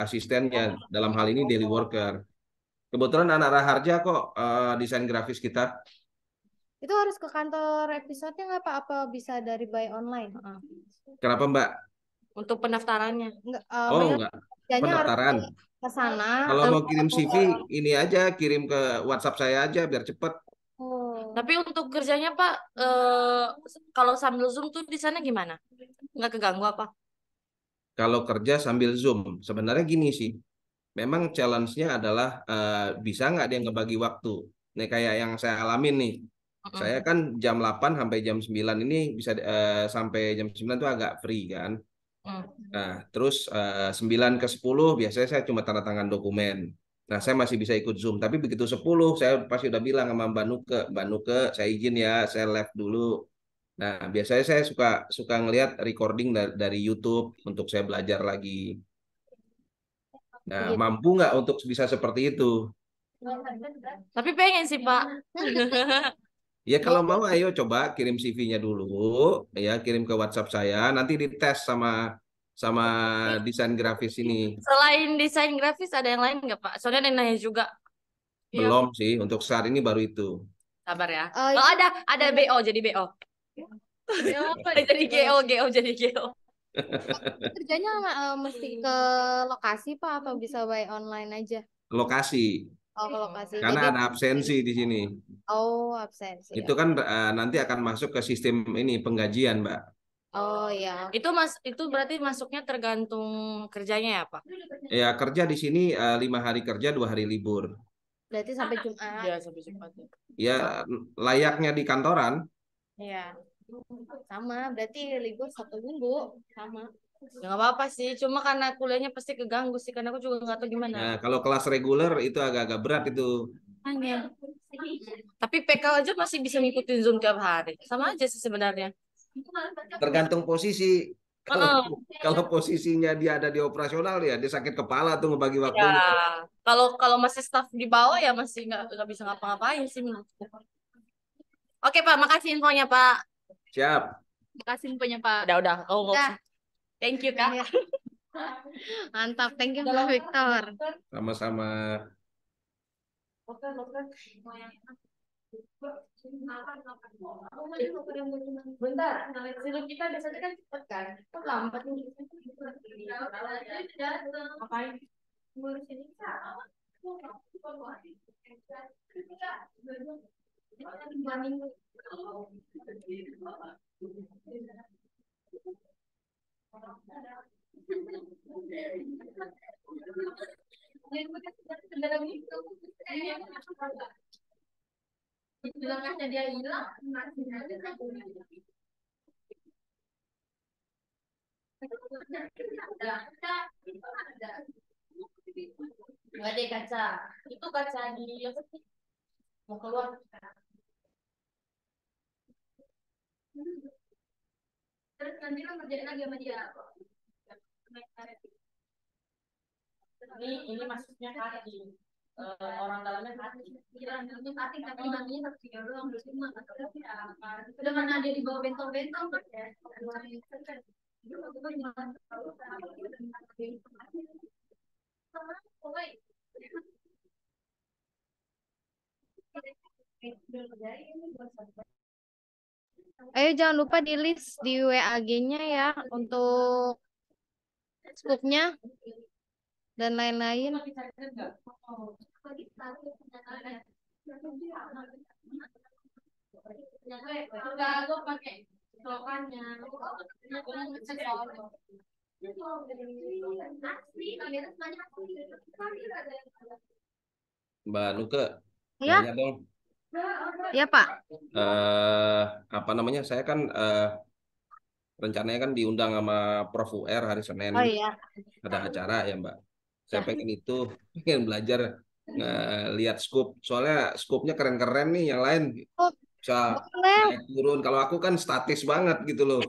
asistennya, dalam hal ini daily worker. Kebetulan anak Raharja kok desain grafis kita. Itu harus ke kantor episode-nya nggak Pak? Apa bisa dari buy online? Kenapa Mbak? Untuk pendaftarannya. Enggak, Oh maksudnya enggak, kerjanya harus pendaftaran. ke sana. Kalau mau kirim CV, Oh. ini aja, kirim ke WhatsApp saya aja biar cepet. Tapi untuk kerjanya Pak, kalau sambil Zoom tuh di sana gimana? Nggak keganggu apa? Kalau kerja sambil Zoom, sebenarnya gini sih. Memang challenge-nya adalah bisa nggak dia ngebagi waktu. Nih kayak yang saya alamin nih. Saya Mm-mm. kan jam 8 sampai jam 9 ini bisa sampai jam 9 tuh agak free kan. Mm. Nah, terus 9 ke 10 biasanya saya cuma tanda tangan dokumen. Nah, saya masih bisa ikut Zoom. Tapi begitu 10 saya pasti udah bilang sama Mbak Nuke, saya izin ya, saya live dulu. Nah, biasanya saya suka suka ngelihat recording dari YouTube untuk saya belajar lagi. Nah, Gitu. mampu nggak untuk bisa seperti itu? Tapi pengen sih Pak. Ya kalau mau Boleh. ayo coba kirim CV-nya dulu, ya kirim ke WhatsApp saya, nanti dites sama sama desain grafis ini. Selain desain grafis ada yang lain nggak Pak? Soalnya ada yang nanya juga. Iya. Belum sih, untuk saat ini baru itu. Sabar ya. Oh, ada BO jadi BO. BO apa? Jadi GO, GO jadi GO. Kerjanya mesti ke lokasi Pak atau bisa by online aja? Lokasi, Oh, ke lokasi. karena Jadi ada absensi di sini. oh absensi Itu ya. kan nanti akan masuk ke sistem ini penggajian, Mbak. Oh ya. Itu berarti masuknya tergantung kerjanya ya Pak? Ya kerja di sini 5 hari kerja, 2 hari libur. Berarti sampai Jumat. Ya sampai Jumat ya. Ya layaknya di kantoran. Iya. Sama, berarti libur 1 minggu sama. Ya nggak apa-apa sih, cuma karena kuliahnya pasti keganggu sih, karena aku juga nggak tahu gimana. Nah, kalau kelas reguler itu agak-agak berat itu. Hanya. Tapi PK aja masih bisa ngikutin Zoom tiap hari. Sama aja sih sebenarnya. Tergantung posisi. Kalau Heeh. kalau posisinya dia ada di operasional ya dia sakit kepala tuh ngebagi Ya, waktunya. kalau kalau masih staff di bawah ya masih nggak bisa ngapa-ngapain sih menurutku. Oke Pak, makasih infonya Pak. Siap, Makasih infonya Pak. Udah, oh, nggak usah. Thank you Kak. Mantap, thank you Pak Victor. sama-sama. Bentar, sirup kita biasanya kan cepet kan? Kok lambat nih? Ngapain? Ngurus ini kan? Bilangnya dia hilang, nggak ada kaca. Itu kaca di apa sih? Mau keluar. Terus nanti lo kerjain lagi sama dia. Ini maksudnya hati. Orang dalamnya hati. Kira itu hati tapi manggilnya 1 3 doang, 25 atau apa. Udah mana dia di bawah bentong-bentong ya. Ayo jangan lupa di list di WAG-nya ya untuk scoop-nya dan lain-lain. Mbak Nuke, Ya, nanya dong. ya Pak. Apa namanya? Saya kan rencananya kan diundang sama Prof UR hari Senin Oh iya. ada acara ya Mbak. Saya Ya. pengen itu, pengen belajar lihat scoop. Soalnya scoopnya keren-keren nih yang lain Oh, bisa naik boleh. turun. Kalau aku kan statis banget gitu loh.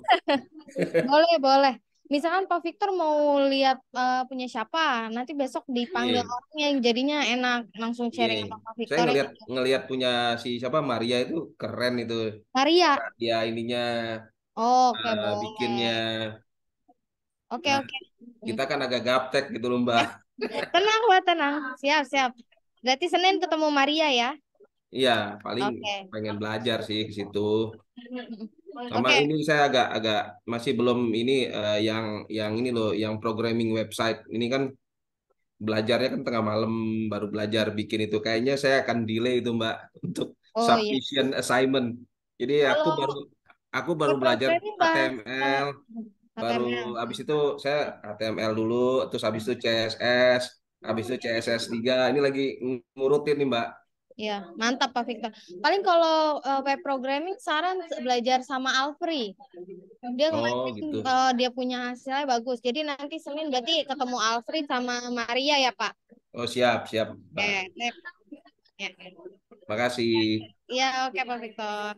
Boleh, boleh. Misalkan Pak Victor mau lihat punya siapa, nanti besok dipanggil Iya, orangnya, jadinya enak langsung iya. sharing sama Pak Saya Victor ya. ngelihat ngelihat punya si siapa Maria itu keren itu. Maria. Dia ininya Oke, bikinnya. boleh. Oke, Nah, oke. Hmm. kita kan agak gaptek gitu loh Mbak. Tenang, Mbak, tenang. Siap, siap. Berarti Senin ketemu Maria ya? Iya, paling Oke. pengen belajar sih ke situ. Sama Oke. ini saya agak-agak masih belum ini yang ini loh, yang programming website. Ini kan belajarnya kan tengah malam baru belajar bikin itu. Kayaknya saya akan delay itu Mbak untuk Oh iya. submission assignment. Jadi Kalau aku baru web belajar programming bahasa HTML, baru HTML. habis itu saya HTML dulu, terus habis itu CSS, habis itu CSS 3. Ini lagi ngurutin nih Mbak. Ya, mantap Pak Victor. Paling kalau web programming saran belajar sama Alfred. Dia Oh kemarin gitu. dia punya hasilnya bagus. Jadi nanti Senin berarti ketemu Alfred sama Maria ya Pak. Oh siap siap Mbak. Oke, sip. Ya. Makasih. Iya, oke Pak Victor.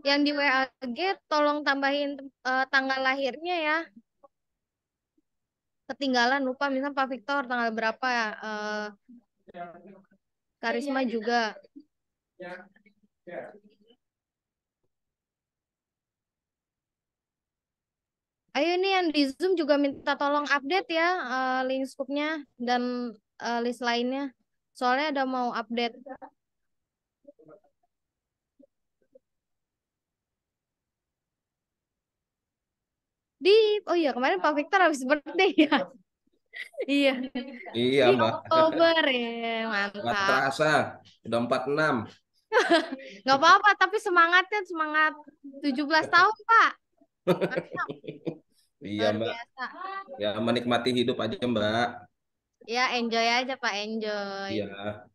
Yang di WAG tolong tambahin tanggal lahirnya ya. Ketinggalan lupa misalnya Pak Victor tanggal berapa ya. Karisma juga. Ayo nih yang di Zoom juga minta tolong update ya link scoop-nya dan list lainnya. Soalnya ada mau update di oh iya kemarin Pak Victor habis birthday ya. Iya. Iya Di Mbak. Oktober ya, Gak mantap. terasa. Udah 46. Nggak apa-apa, tapi semangatnya semangat 17 tahun, Pak. Iya Luar Mbak. biasa. Ya menikmati hidup aja Mbak. Ya, enjoy aja, Pak, enjoy. Iya.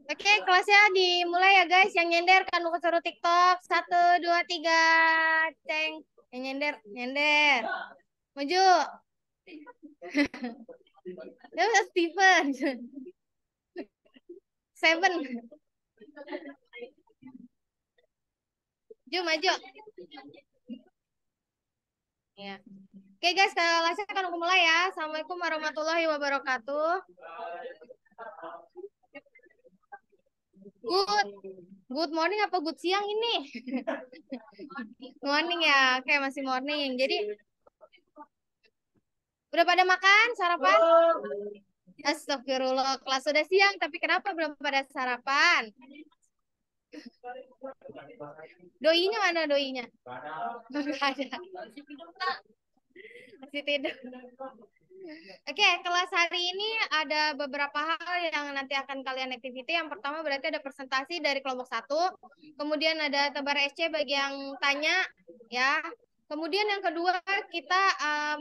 Oke, kelasnya dimulai ya guys. Yang nyender kan aku suruh TikTok. 1, 2, 3. Ceng. Yang nyender, nyender. Maju. Ya, Steven. Seven. Maju, maju. Ya. Oke guys, kelasnya akan aku mulai ya. Assalamualaikum warahmatullahi wabarakatuh. Good. Good morning apa good siang ini? Morning ya. Oke, masih morning. Jadi udah pada makan sarapan? Astagfirullah, kelas sudah siang, tapi kenapa belum pada sarapan? Doinya mana doinya? Nggak ada. Masih tidur. Oke, kelas hari ini ada beberapa hal yang nanti akan kalian activity. Yang pertama berarti ada presentasi dari kelompok 1. Kemudian ada tebar SC bagi yang tanya, ya. Kemudian yang kedua kita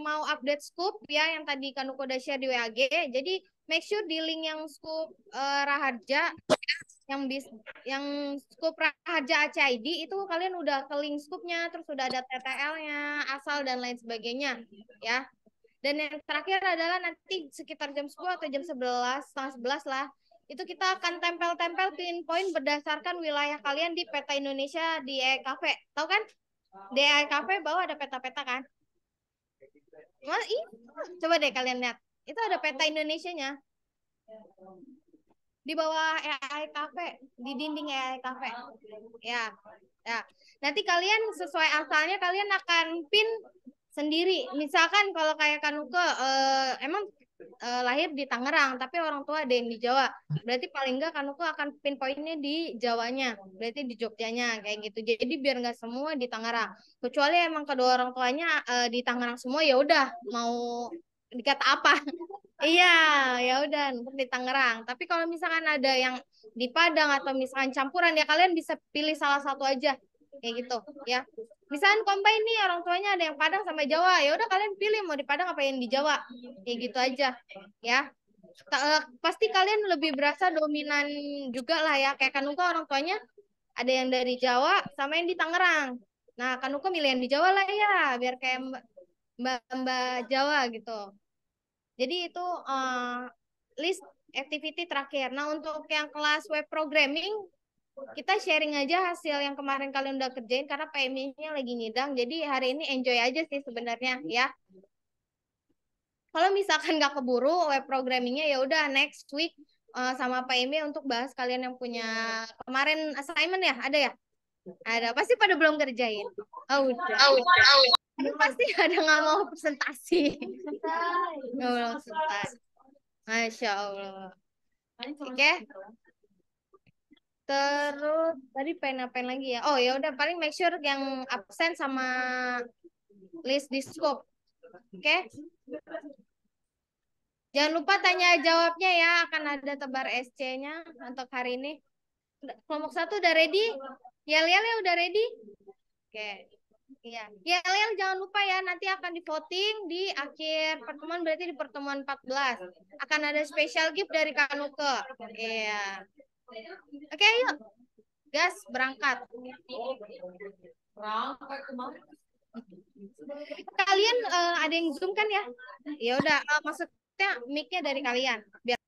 mau update scoop ya yang tadi Kanuko udah share di WAG. Jadi make sure di link yang scoop Raharja yang scoop Raharja ACID itu kalian udah ke link scoopnya, terus udah ada TTL-nya, asal dan lain sebagainya ya. Dan yang terakhir adalah nanti sekitar jam 10 atau jam 11, setengah 11 lah. Itu kita akan tempel-tempel pinpoint berdasarkan wilayah kalian di peta Indonesia di EKV. Tahu kan? Di EKV bawah ada peta-peta kan? Coba deh kalian lihat. Itu ada peta Indonesianya. Di bawah AI Cafe, di dinding AI Cafe. Ya. Ya. Nanti kalian sesuai asalnya kalian akan pin sendiri. Misalkan kalau kayak Kanuke emang lahir di Tangerang, tapi orang tua ada yang di Jawa. Berarti paling enggak Kanuke akan pin pointnya di Jawanya, berarti di Jogjanya kayak gitu. Jadi biar nggak semua di Tangerang. Kecuali emang kedua orang tuanya di Tangerang semua, ya udah mau dikata apa? Iya, ya udah untuk di Tangerang. Tapi kalau misalkan ada yang di Padang atau misalkan campuran ya kalian bisa pilih salah satu aja. Kayak gitu, ya. Misalkan combine nih orang tuanya ada yang Padang sama Jawa, ya udah kalian pilih mau di Padang apa yang di Jawa. Kayak gitu aja, ya. Pasti kalian lebih berasa dominan juga lah ya. Kayak Kanuka orang tuanya ada yang dari Jawa sama yang di Tangerang. Nah, Kanuka milih yang di Jawa lah ya, biar kayak Mbak Jawa gitu. Jadi itu list activity terakhir. Nah, untuk yang kelas web programming, kita sharing aja hasil yang kemarin kalian udah kerjain karena PMI-nya lagi ngidang. Jadi hari ini enjoy aja sih sebenarnya ya. Kalau misalkan nggak keburu web programmingnya ya udah next week sama PMI untuk bahas kalian yang punya kemarin assignment ya, ada ya? Ada. Pasti pada belum kerjain. Oh, udah. Pasti ada nggak mau presentasi. Nggak mau presentasi. Masya Allah. Oke. Terus tadi pengen apain lagi ya? Oh ya udah paling make sure yang absen sama list di scope. Oke. Jangan lupa tanya jawabnya ya, akan ada tebar SC-nya untuk hari ini. Kelompok 1 udah ready? Yel-yel ya udah ready? Oke. Iya. Yel-yel jangan lupa ya, nanti akan di voting di akhir pertemuan, berarti di pertemuan 14. Akan ada special gift dari Kanuke. Iya. Oke, yuk. Gas, berangkat. Berangkat kemana? Kalian ada yang Zoom kan ya? Ya udah, maksudnya mic-nya dari kalian. Biar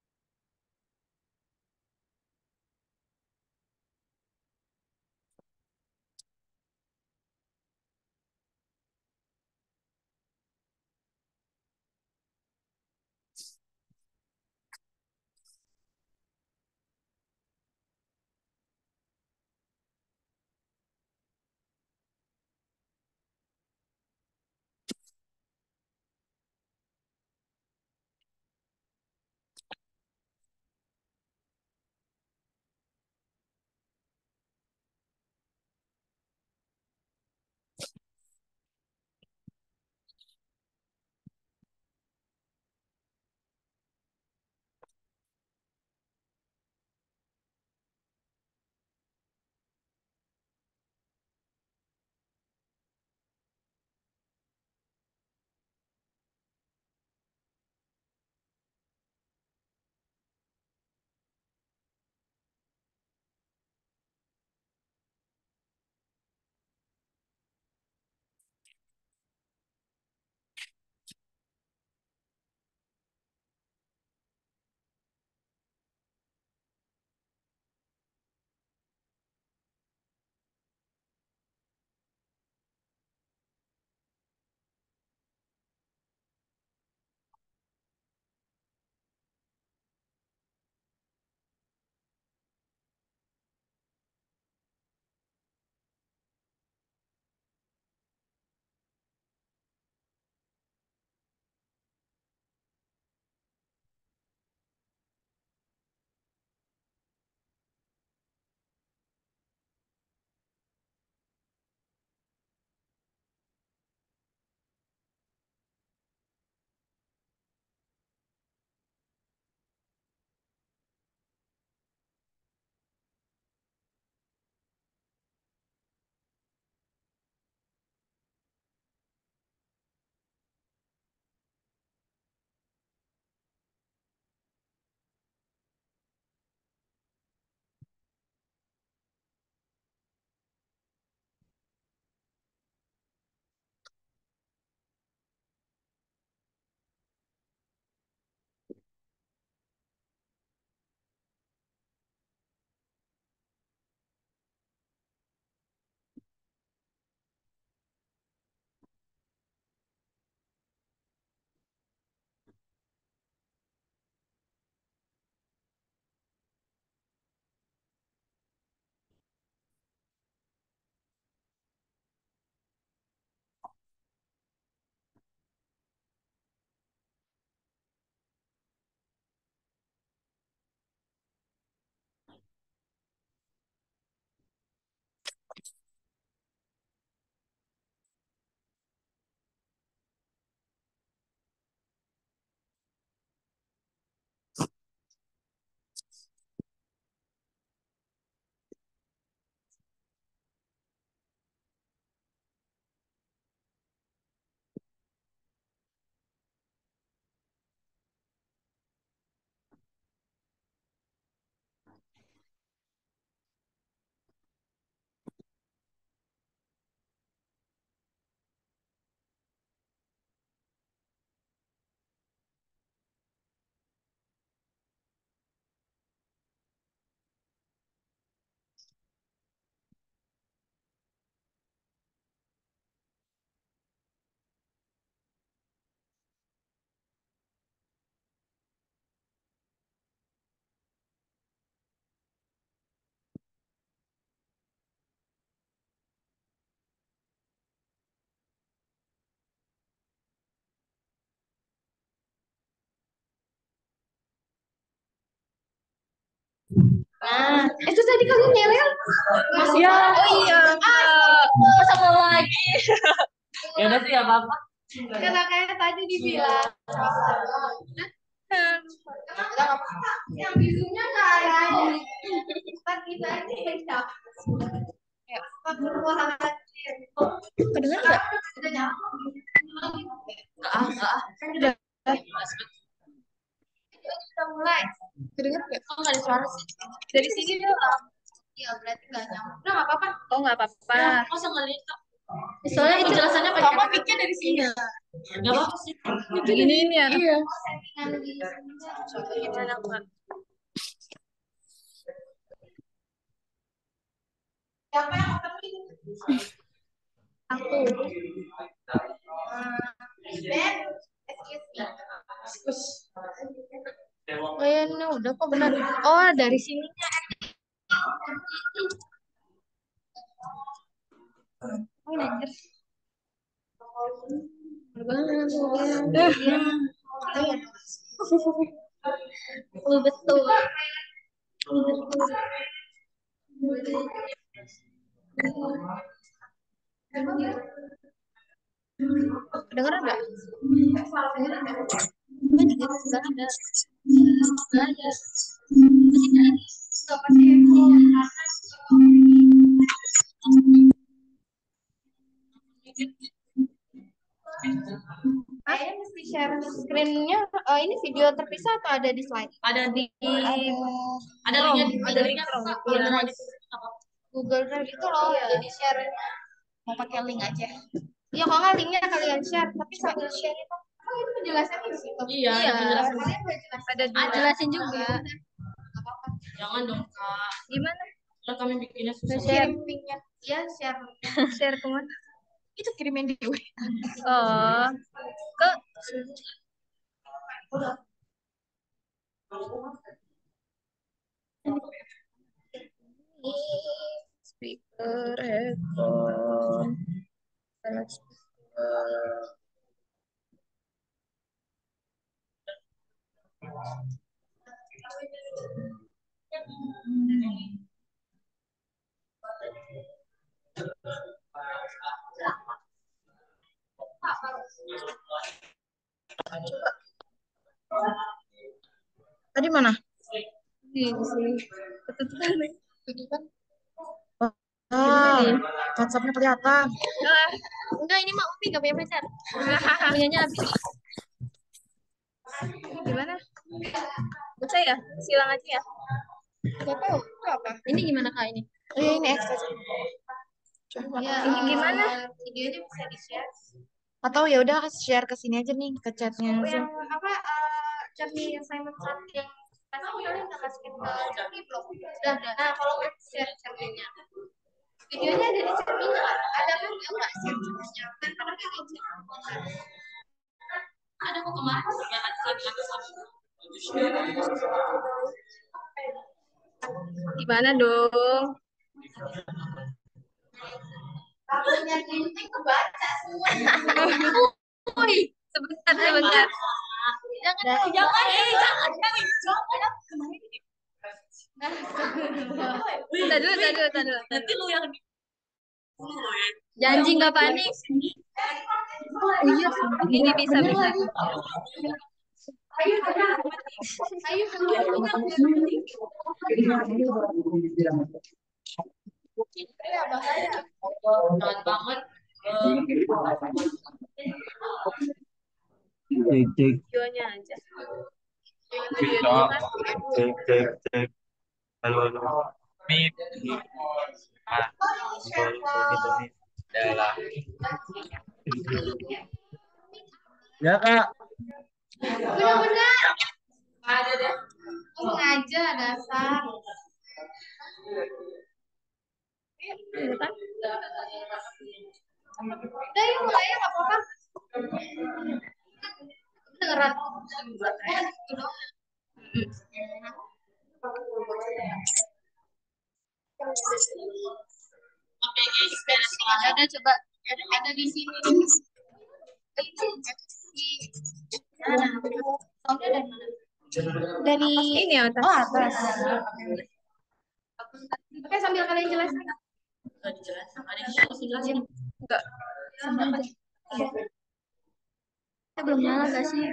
Nah, itu tadi kalian nyelel. Ya, oh iya. Masa mau lagi? Ya udah sih, apa-apa. Karena kayak tadi dibilang. Yang bisunya kayak kita ini ya. Kedengar nggak? Enggak. Kan udah mulai. Kedengar nggak? Oh, nggak ada suara sih. Dari sini doang. Iya, berarti nggak nyambung. Udah nggak apa-apa. Oh, nggak apa-apa. Masa nggak lihat, Kak? Soalnya itu Penjelasannya pakai kamu pikir dari sini. nggak apa-apa sih. Ini ya. Iya. Coba gimana, Kak? Siapa yang aku? Oh ya, ini udah kok benar. Oh, dari sininya. Oh, anjir. Betul. Dengar nggak? Nggak ada. Kayaknya mesti share screen-nya. Ini video terpisah atau ada di slide? Ada linknya. Google Drive itu loh, jadi share. Mau pakai link aja. Iya, kalau nggak linknya kalian share, tapi sambil share itu, itu penjelasannya di situ. Iya, Kalian udah jelasin juga. Jangan dong, Kak. Gimana? Kan kami bikinnya susah. Share linknya. Iya, share. Share kemana? Itu kirimin di WA. Oh, ke speaker headphone. Tadi mana? Di sini. Ketutupan. WhatsApp-nya kelihatan. Enggak, ini mah Umi gak punya pacar. Punyanya Abi. Gimana? Bisa ya? Silang aja ya? Gak tahu. Itu apa? Ini gimana Kak ini? Oh ya, ini ekstra. Ya, ini gimana? Videonya bisa di-share. Atau ya udah share ke sini aja nih, ke chatnya. Yang apa? Chat nih assignment yang kalian udah masukin ke chat belum? Udah. Nah, kalau share chatnya. Videonya ada di chatnya. Ada kan nggak share chatnya? Kan karena Ada kok kemarin yang gimana dong? Takutnya ginting kebaca semua. Woi, sebentar. Jangan. Tadi dulu. Nanti lu yang Janji nggak panik. Oh iya, ini bisa. Ayo. Jangan banget. Cek Videonya aja. cek halo Mip Tony adalah ya kak Benar-benar. Ada deh. Sengaja dasar. Udah yuk mulai ya nggak apa-apa. Beneran. Oke guys, Ada coba. Ada di sini. Soundnya dari mana? Dari Ini atas. oh atas. Oke, sambil kalian jelasin. Nggak dijelasin. Ada yang harus dijelasin. Enggak. Sambil aja. Iya. Belum nyala gak sih?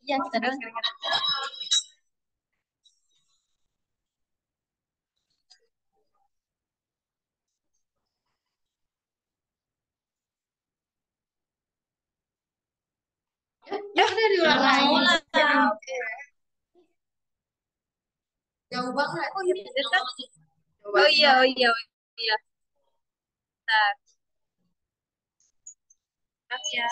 Iya, kita doang. Ya, udah diulang lagi. Jauh banget. Oh iya, bener kan? Oh iya, oh iya, oh iya. Bentar. Maaf ya.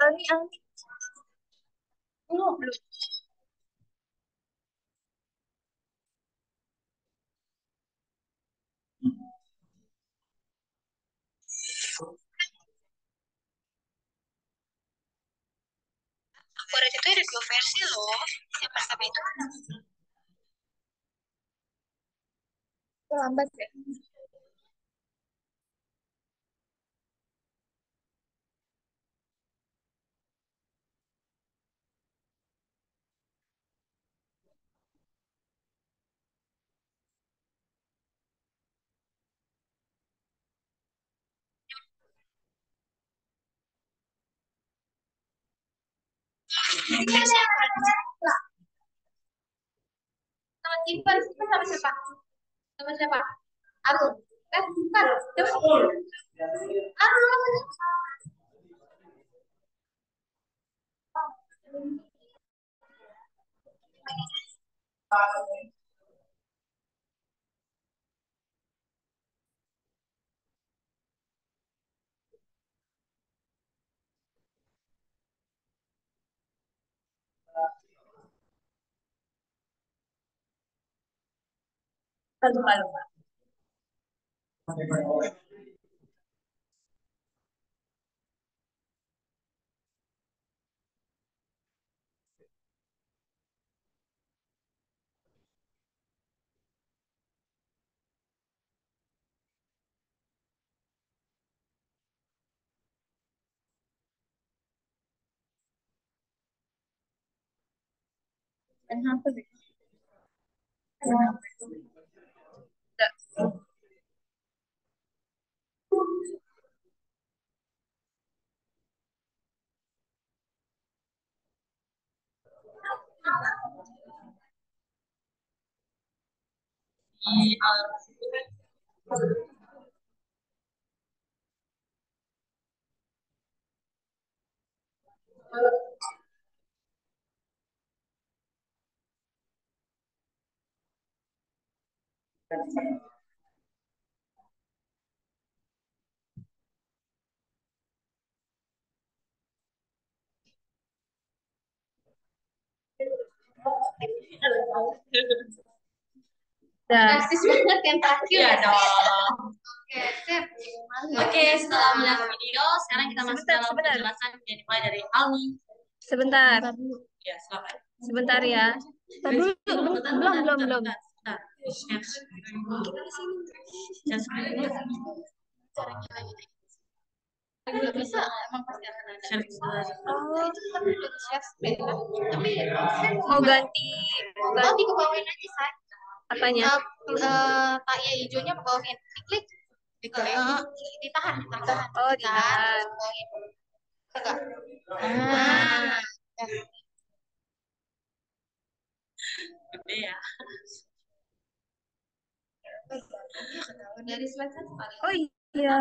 Ani, Ani. Belum. Aquaret itu ada dua versi loh. Yang pertama itu lambat ya. Sama Simpan, Simpan sama siapa? Sama siapa? Arul. Bukan. Arul. Lupa, lupa. Dan hampir. Drastis banget yang terakhir. Iya dong. Oke, sip. Oke, setelah melihat video, sekarang kita masuk dalam penjelasan yang dimulai dari Almi. Sebentar. Ya, silakan. Sebentar ya. Dulu, belum. Bentar. Caranya lagi. Nggak bisa, emang pasti akan ada. Oh, Itu kan udah share screen kan? Tapi mau ganti ke bawain aja, Say. apanya? Taknya hijaunya ke bawain. Diklik. Ditahan. Oh, ditahan. Enggak. Nah. Gede ya. Dari slide kan paling. Oh iya.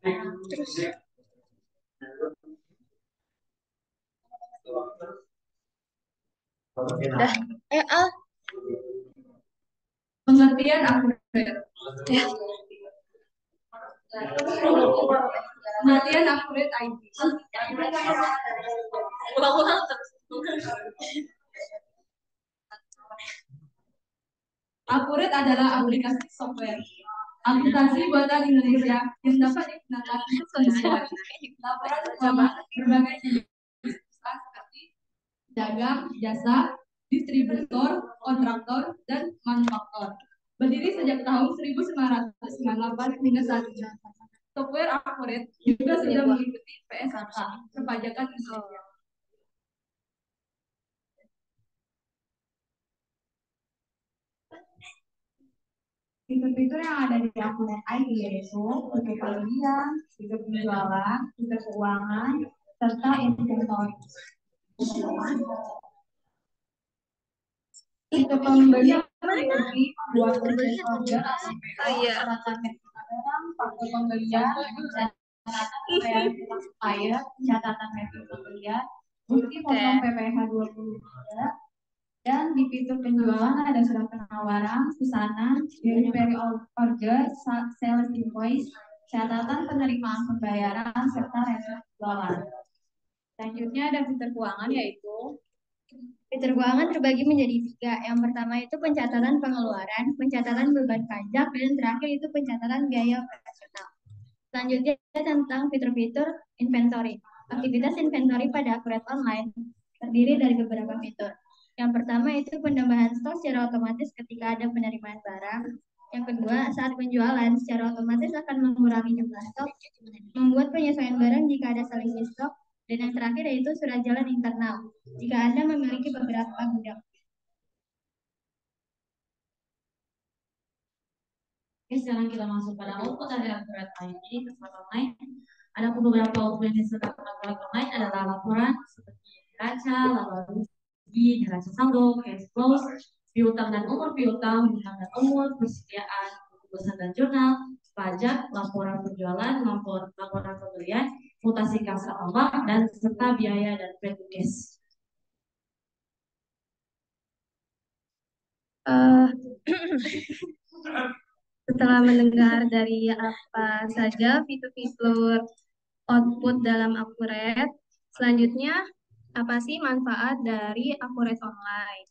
Terus. Dah. Al. Pengertian akurat. Ya. Pengertian akurat ID. Ulang-ulang terus. Akurat adalah aplikasi software aplikasi buatan Indonesia yang dapat digunakan untuk laporan keuangan berbagai jenis dagang, jasa, distributor, kontraktor, dan manufaktur. Berdiri sejak tahun 1998 hingga saat ini. Software Accurate juga sudah mengikuti PSAK, Perpajakan Indonesia. Fitur-fitur yang ada di akun ID yaitu fitur pembelian, fitur penjualan, fitur keuangan, serta inventory. Fitur pembelian meliputi membuat purchase order atau PO, persyaratan barang, faktur pembelian, catatan pembayaran utang supplier, catatan mapping pembelian, bukti potong PPh 23, dan di fitur penjualan ada surat penawaran, pesanan, delivery order, sales invoice, catatan penerimaan pembayaran, serta resep penjualan. Selanjutnya ada fitur keuangan yaitu fitur keuangan terbagi menjadi 3. Yang pertama itu pencatatan pengeluaran, pencatatan beban pajak, dan terakhir itu pencatatan biaya operasional. Selanjutnya tentang fitur-fitur inventory. Aktivitas inventory pada Accurate Online terdiri dari beberapa fitur. Yang pertama itu penambahan stok secara otomatis ketika ada penerimaan barang. Yang kedua, saat penjualan secara otomatis akan mengurangi jumlah stok, membuat penyesuaian barang jika ada selisih stok, dan yang terakhir yaitu surat jalan internal jika Anda memiliki beberapa gudang. Oke, sekarang kita masuk pada output dari Accurate ID tempat online. Ada beberapa output yang disediakan Accurate Online adalah laporan seperti neraca, laba rugi, neraca saldo, cash flow, piutang dan umur piutang, hutang dan umur, persediaan, keputusan dan jurnal, pajak, laporan penjualan, laporan pembelian, mutasi kas ombak, dan serta biaya dan credit case. Setelah mendengar dari apa saja fitur-fitur output dalam Accurate, selanjutnya apa sih manfaat dari Accurate Online?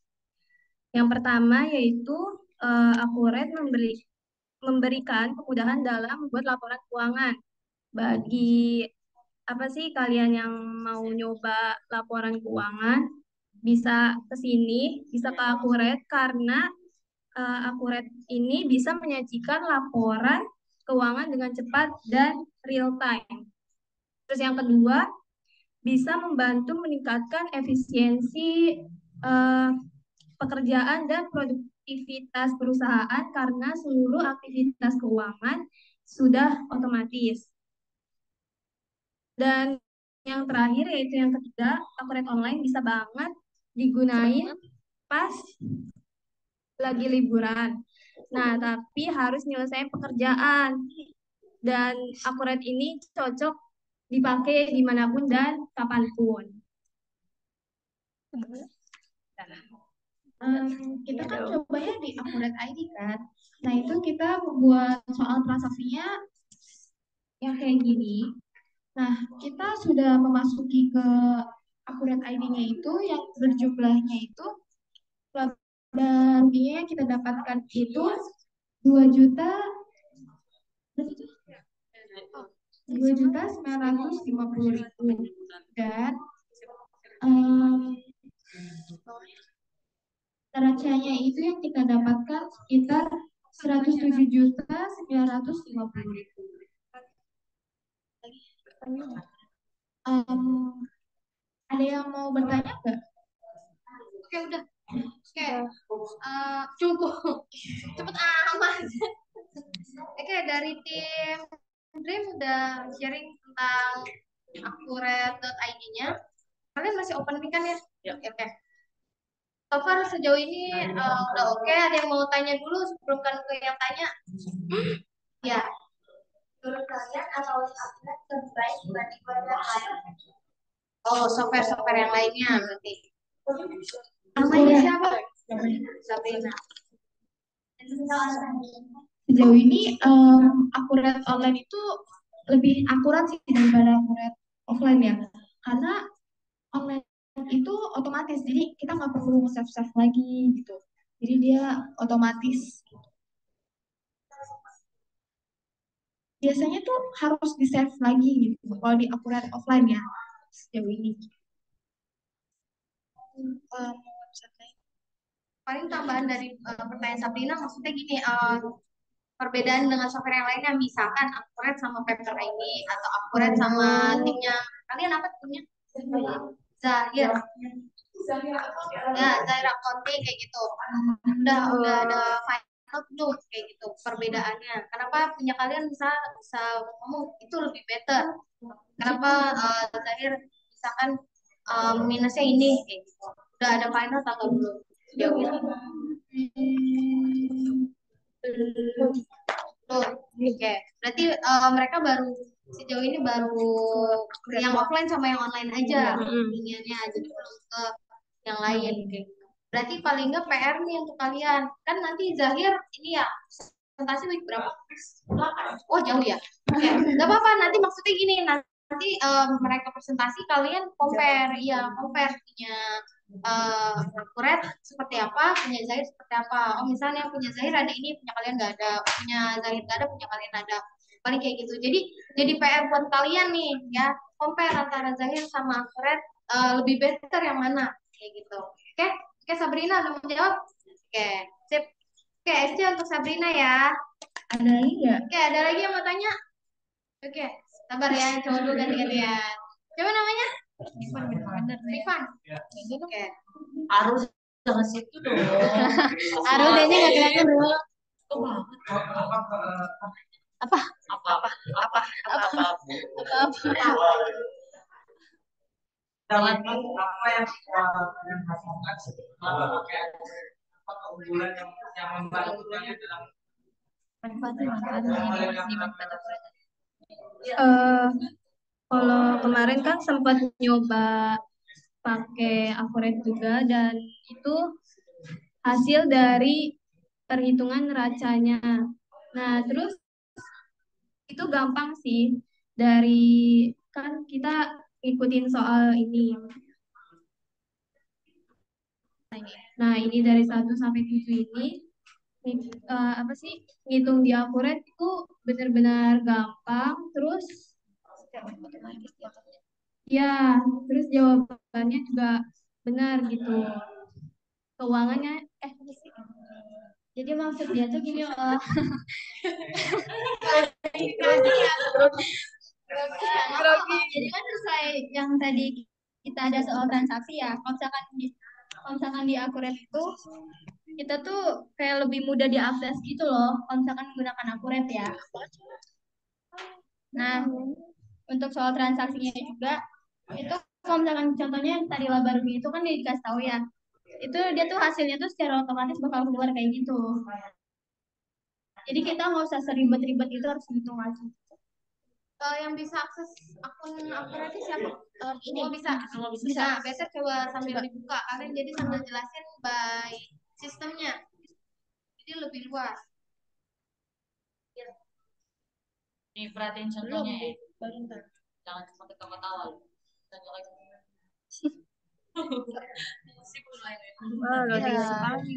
Yang pertama yaitu Accurate memberikan kemudahan dalam membuat laporan keuangan. Bagi apa sih kalian yang mau nyoba laporan keuangan, bisa ke sini, bisa ke Accurate karena Accurate ini bisa menyajikan laporan keuangan dengan cepat dan real time. Terus yang kedua, bisa membantu meningkatkan efisiensi pekerjaan dan produktivitas perusahaan karena seluruh aktivitas keuangan sudah otomatis. Dan yang terakhir yaitu yang ketiga, Accurate Online bisa banget digunain pas lagi liburan. Nah, tapi harus nyelesain pekerjaan. Dan Accurate ini cocok dipakai dimanapun dan kapanpun. Kita kan cobanya di Accurate ID kan. Nah, itu kita membuat soal transaksinya yang kayak gini. Nah, kita sudah memasuki ke Accurate ID-nya itu yang berjumlahnya itu dan ruginya yang kita dapatkan itu 2.950.000 dan neracanya itu yang kita dapatkan sekitar 107.950.000. Ada yang mau bertanya nggak? Oke, udah. Oke, cukup. Cepet amat. Oke, dari tim Dream udah sharing tentang Accurate.id-nya. Kalian masih open mic kan ya? Ya. Oke. So far sejauh ini udah oke. Ada yang mau tanya dulu sebelum kan ke yang tanya? Ya. Menurut kalian Accurate lebih baik dibanding yang lain? Oh, software-software yang lainnya berarti. Namanya siapa? Sabrina. Sejauh ini Accurate Online itu lebih akurat sih daripada Accurate offline ya, karena online itu otomatis, jadi kita nggak perlu save lagi gitu, jadi dia otomatis. Biasanya tuh harus di save lagi gitu kalau di Accurate offline ya sejauh ini. paling tambahan dari pertanyaan Sabrina maksudnya gini, perbedaan dengan software yang lainnya misalkan Akurat sama Paper ID atau Akurat sama timnya kalian apa timnya? Zahir. Ya, Zahir accounting kayak gitu. Udah ada final tuh kayak gitu perbedaannya. Kenapa punya kalian bisa ngomong itu lebih better? Kenapa Zahir misalkan minusnya ini kayak gitu. Udah ada final atau belum? Jauh ini. Tuh, oke. Berarti mereka baru sejauh ini baru yang offline sama yang online aja iniannya aja belum ke yang lain kayak gitu. Berarti paling nggak PR nih untuk kalian. Kan nanti Zahir ini ya presentasi week berapa? Oh jauh ya. Oke, nggak apa-apa. Nanti maksudnya gini, nanti mereka presentasi kalian compare, ya compare punya Akurat seperti apa, punya Zahir seperti apa. Oh misalnya punya Zahir ada ini, punya kalian nggak ada, punya Zahir nggak ada, punya kalian ada. Paling kayak gitu. Jadi PR buat kalian nih ya, compare antara Zahir sama Akurat lebih better yang mana kayak gitu. Oke, oke Sabrina ada mau jawab? Oke, sip. Oke, SC untuk Sabrina ya. Ada lagi nggak? Oke, ada lagi yang mau tanya? Oke, sabar ya, coba dulu ganti-gantian. Coba namanya? Rifan, bener. Rifan. Oke. Harus jangan situ dong. Aduh, kayaknya nggak kelihatan dulu. Apa? Apa? Jangan apa yang pakai keunggulan yang membantu dalam Kalau kemarin kan sempat nyoba pakai Akuret juga dan itu hasil dari perhitungan neracanya. Nah, terus itu gampang sih dari kan kita ikutin soal ini. Nah, ini dari 1 sampai 7 ini apa sih ngitung di Akuret itu benar-benar gampang terus ya terus jawabannya juga benar gitu keuangannya apa sih jadi maksudnya tuh gini loh jadi kan sesuai yang tadi kita ada soal transaksi ya kalau misalkan di Akuret itu kita tuh kayak lebih mudah diakses gitu loh kalau misalkan menggunakan Akuret ya. Nah, untuk soal transaksinya juga itu kalau misalkan contohnya yang tadi laba rugi itu kan dikasih tahu ya. Itu dia tuh hasilnya tuh secara otomatis bakal keluar kayak gitu. Jadi kita nggak usah seribet-ribet itu harus hitung lagi. Yang bisa akses akun Akuratnya siapa? Ini bisa. Besok coba sambil dibuka. Kalian jadi sambil jelasin by sistemnya. Jadi lebih luas. Nih, perhatiin contohnya ya. Jangan cuma ketawa-tawa. Wah, loading sekali.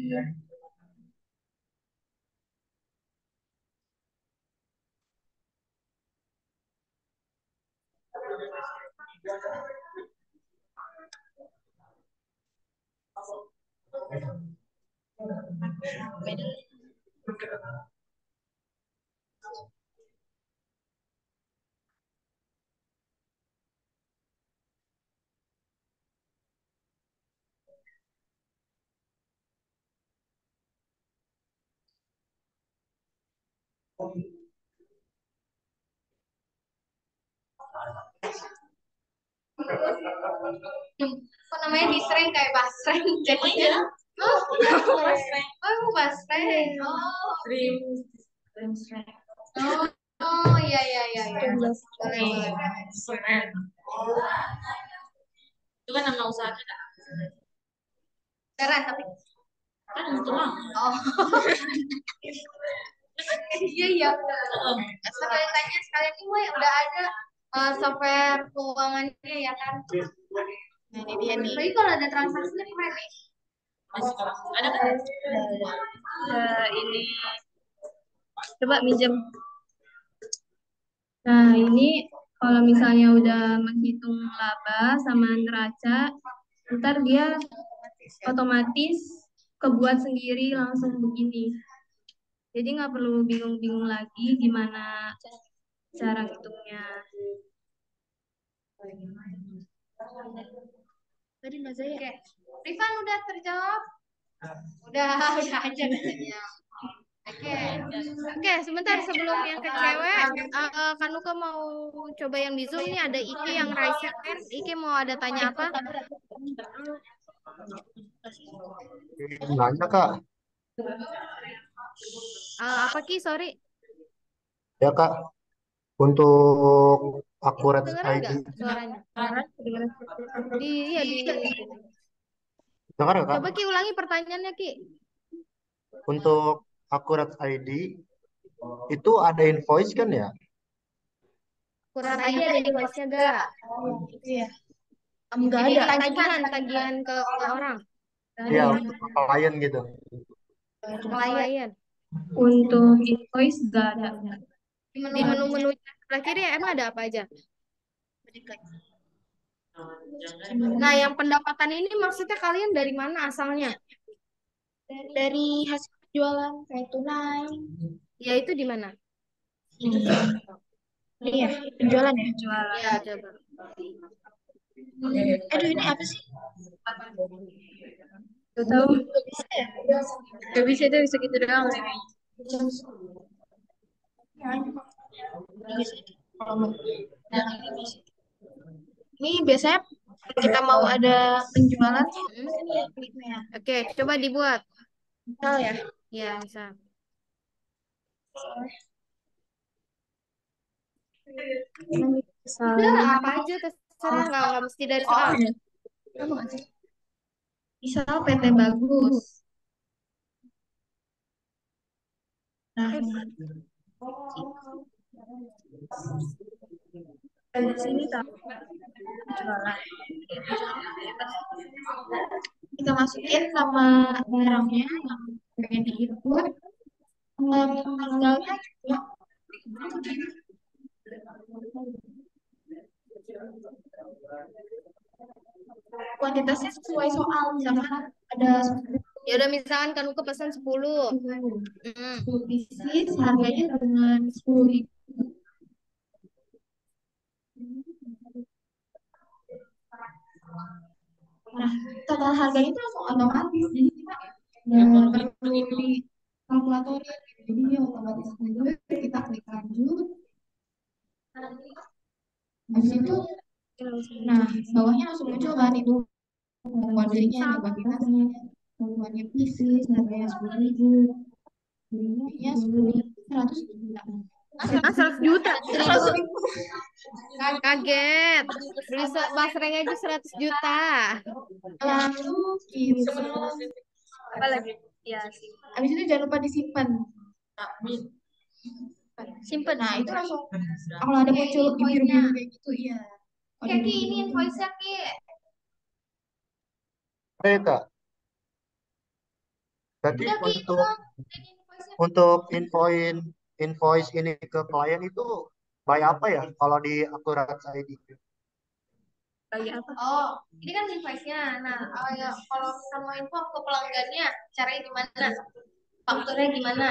Kok namanya disreng kayak basreng jadinya? Oh, basreng. Oh, basreng. Oh, oh, oh, iya iya iya. Boleh boleh. Itu kan nama usahanya. Keren tapi. Kan itu mah. Oh. Iya iya. Sekalian tanya sekalian ini Woy, udah ada software keuangannya ya kan? Nah, ini dia nih. Tapi kalau ada transaksinya keren nih. Ada kan? Ini coba minjem. Nah, ini kalau misalnya udah menghitung laba sama neraca, Ntar dia otomatis kebuat sendiri langsung begini. Jadi nggak perlu bingung-bingung lagi gimana cara hitungnya. Tadi Mbak Zaya. Oke. Rifan udah terjawab? Udah aja katanya. Oke. Oke, sebentar sebelum yang ke cewek, Kanuka mau coba yang di Zoom nih ada Iki yang raise hand. Iki mau ada tanya apa? Nanya Kak, Apa Ki? Sorry. ya Kak, untuk akurat Kedengeran ID, nggak suaranya? Iya di. dengar ya Kak? Coba Ki ulangi pertanyaannya Ki. Untuk akurat ID itu ada invoice kan ya? Kurang ID ada invoice-nya gak? Iya. Enggak Jadi ada. tagihan ke orang, Iya, untuk klien gitu. ke klien. Untuk invoice enggak ada. Di menu-menu sebelah kiri emang ada apa aja? Nah, yang pendapatan ini maksudnya kalian dari mana asalnya? Dari hasil penjualan kayak tunai. Ya itu di mana? Iya, penjualan ya. Penjualan. Ya coba. Aduh ini apa sih? Gak tahu. Gak bisa ya? Gak bisa itu bisa gitu doang. Ini biasanya kita mau ada penjualan tuh ini kliknya. Oke, coba dibuat. Misal ya. Ya, misal. Misal. Udah, apa aja terserah, nggak mesti dari soal. Kamu nggak sih? Misal PT Bagus. Nah, dari sini tahu jualan. Kita masukin nama barangnya yang pengen diinput, tanggalnya juga. Kuantitasnya sesuai soal, misalkan ada Ya udah misalkan kan aku pesan 10. 10 pieces, harganya dengan 10.000. Nah, total harganya itu langsung otomatis, jadi kita nggak perlu di kalkulator, jadi dia otomatis aja kita klik lanjut. Habis itu, nah bawahnya langsung muncul kan itu kodenya ada bagaimana, keluarnya pieces, harganya 10.000, belinya 100 juta. 100 juta. Kaget. Beli basreng aja 100 juta. Lalu gitu. Apa lagi? Ya, habis itu jangan lupa disimpan. Simpen. Nah, itu langsung kalau ada muncul biru-biru kayak gitu, iya. Oke, Ki, ini invoice-nya, Ki. Oke Kak, berarti Udah, Ki, untuk invoice invoice ini ke klien itu by apa ya kalau di akurat ID? bagi apa? Oh, ini kan invoice-nya. Nah, ya, kalau kita mau info ke pelanggannya, caranya gimana? Fakturnya gimana?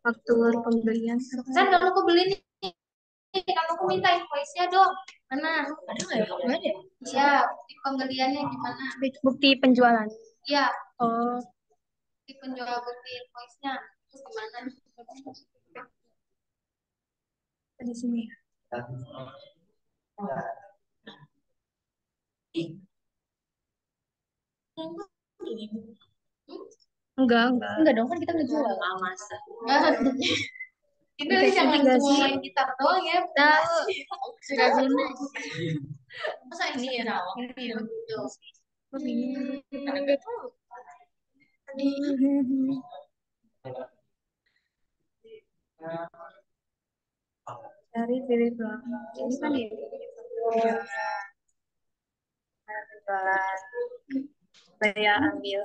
Faktur pembelian. Kan kalau aku beli nih, kalau aku minta invoice-nya dong. Mana? Ada nggak ya? Nggak ada. Ya, bukti pembeliannya gimana? Bukti penjualan. Ya, Oh, bukti penjual bukti invoice-nya. Terus gimana? di sini. Enggak, enggak. Enggak dong, kan kita ngejual. Masa. Itu jangan cuma main gitar doang ya. Tahu. Sudah zona. Masa ini ya? Ini ya. Enggak tahu. Cari pilih belakang. Ini kan ya. Penjualan. Saya ambil.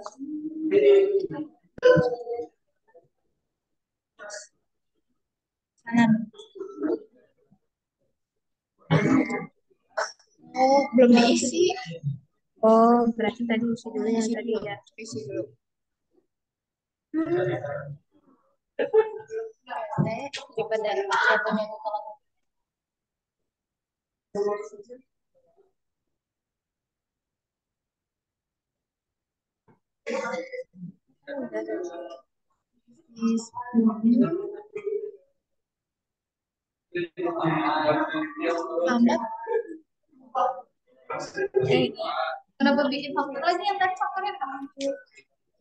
Kanan. Oh, belum diisi. Oh, berarti tadi isi dulu yang tadi ya. Isi dulu. Daripada jatuhnya ke Lambat. Kenapa bikin faktur lagi yang tadi fakturnya apa?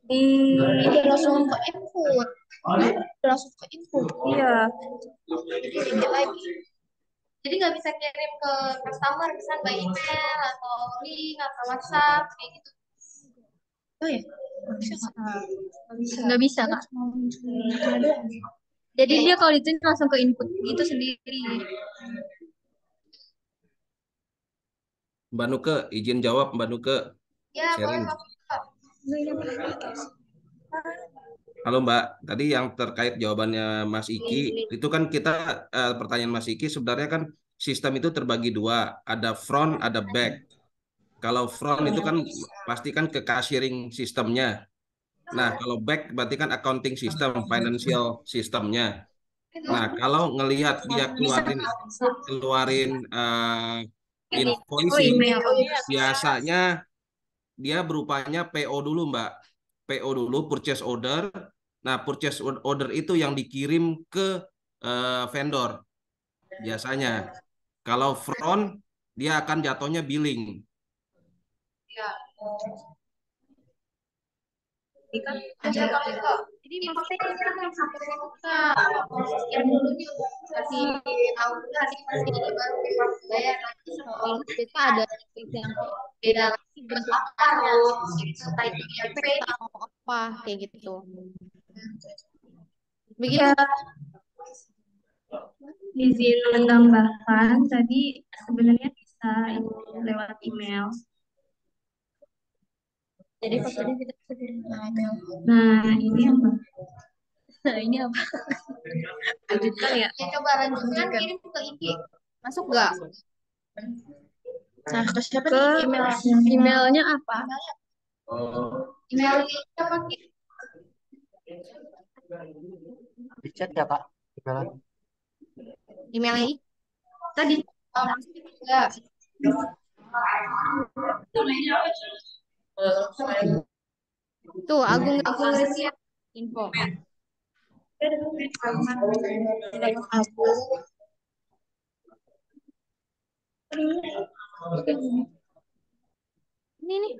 Udah langsung ke input. Udah langsung ke input. Iya. Jadi bikin lagi. Jadi nggak bisa kirim ke customer, bisa by email atau link atau WhatsApp kayak gitu. Oh ya, nggak bisa Kak. Nggak bisa Kak. Jadi dia kalau itu langsung ke input gitu sendiri. Mbak Nuke, izin jawab Mbak Nuke, Ya, boleh sharing. masuk Kak. Halo Mbak, tadi yang terkait jawabannya Mas Iki, itu kan kita pertanyaan Mas Iki sebenarnya kan sistem itu terbagi dua, ada front, ada back. Kalau front itu kan pasti kan ke cashiering sistemnya. Nah, kalau back berarti kan accounting system, financial sistemnya. Nah, kalau ngelihat dia Bisa. keluarin keluarin Oh, invoicing, email. biasanya dia berupanya PO dulu, Mbak. PO dulu, purchase order. Nah, purchase order itu yang dikirim ke vendor biasanya. Kalau front, dia akan jatuhnya billing. Jadi maksudnya kita kan sampai buka proses yang dulu nih kasih tahu kasih kasih ini baru bayar lagi Oh, kita ada yang beda lagi bentuk harus entah itu IMP atau apa kayak gitu. Begitu. ya. Izin menambahkan tadi sebenarnya bisa lewat email. Jadi fakturnya kita bisa kirim ke email. Nah, ini apa? Nah, ini apa? Lanjutkan ya. Ya coba lanjutkan kirim ke IG. Masuk nggak? Nah, ke email. Emailnya apa? Email apa? Dicek ya Kak. Gimana? Emailnya Tadi. Maksudnya enggak. tuh Agung info. Ini nih.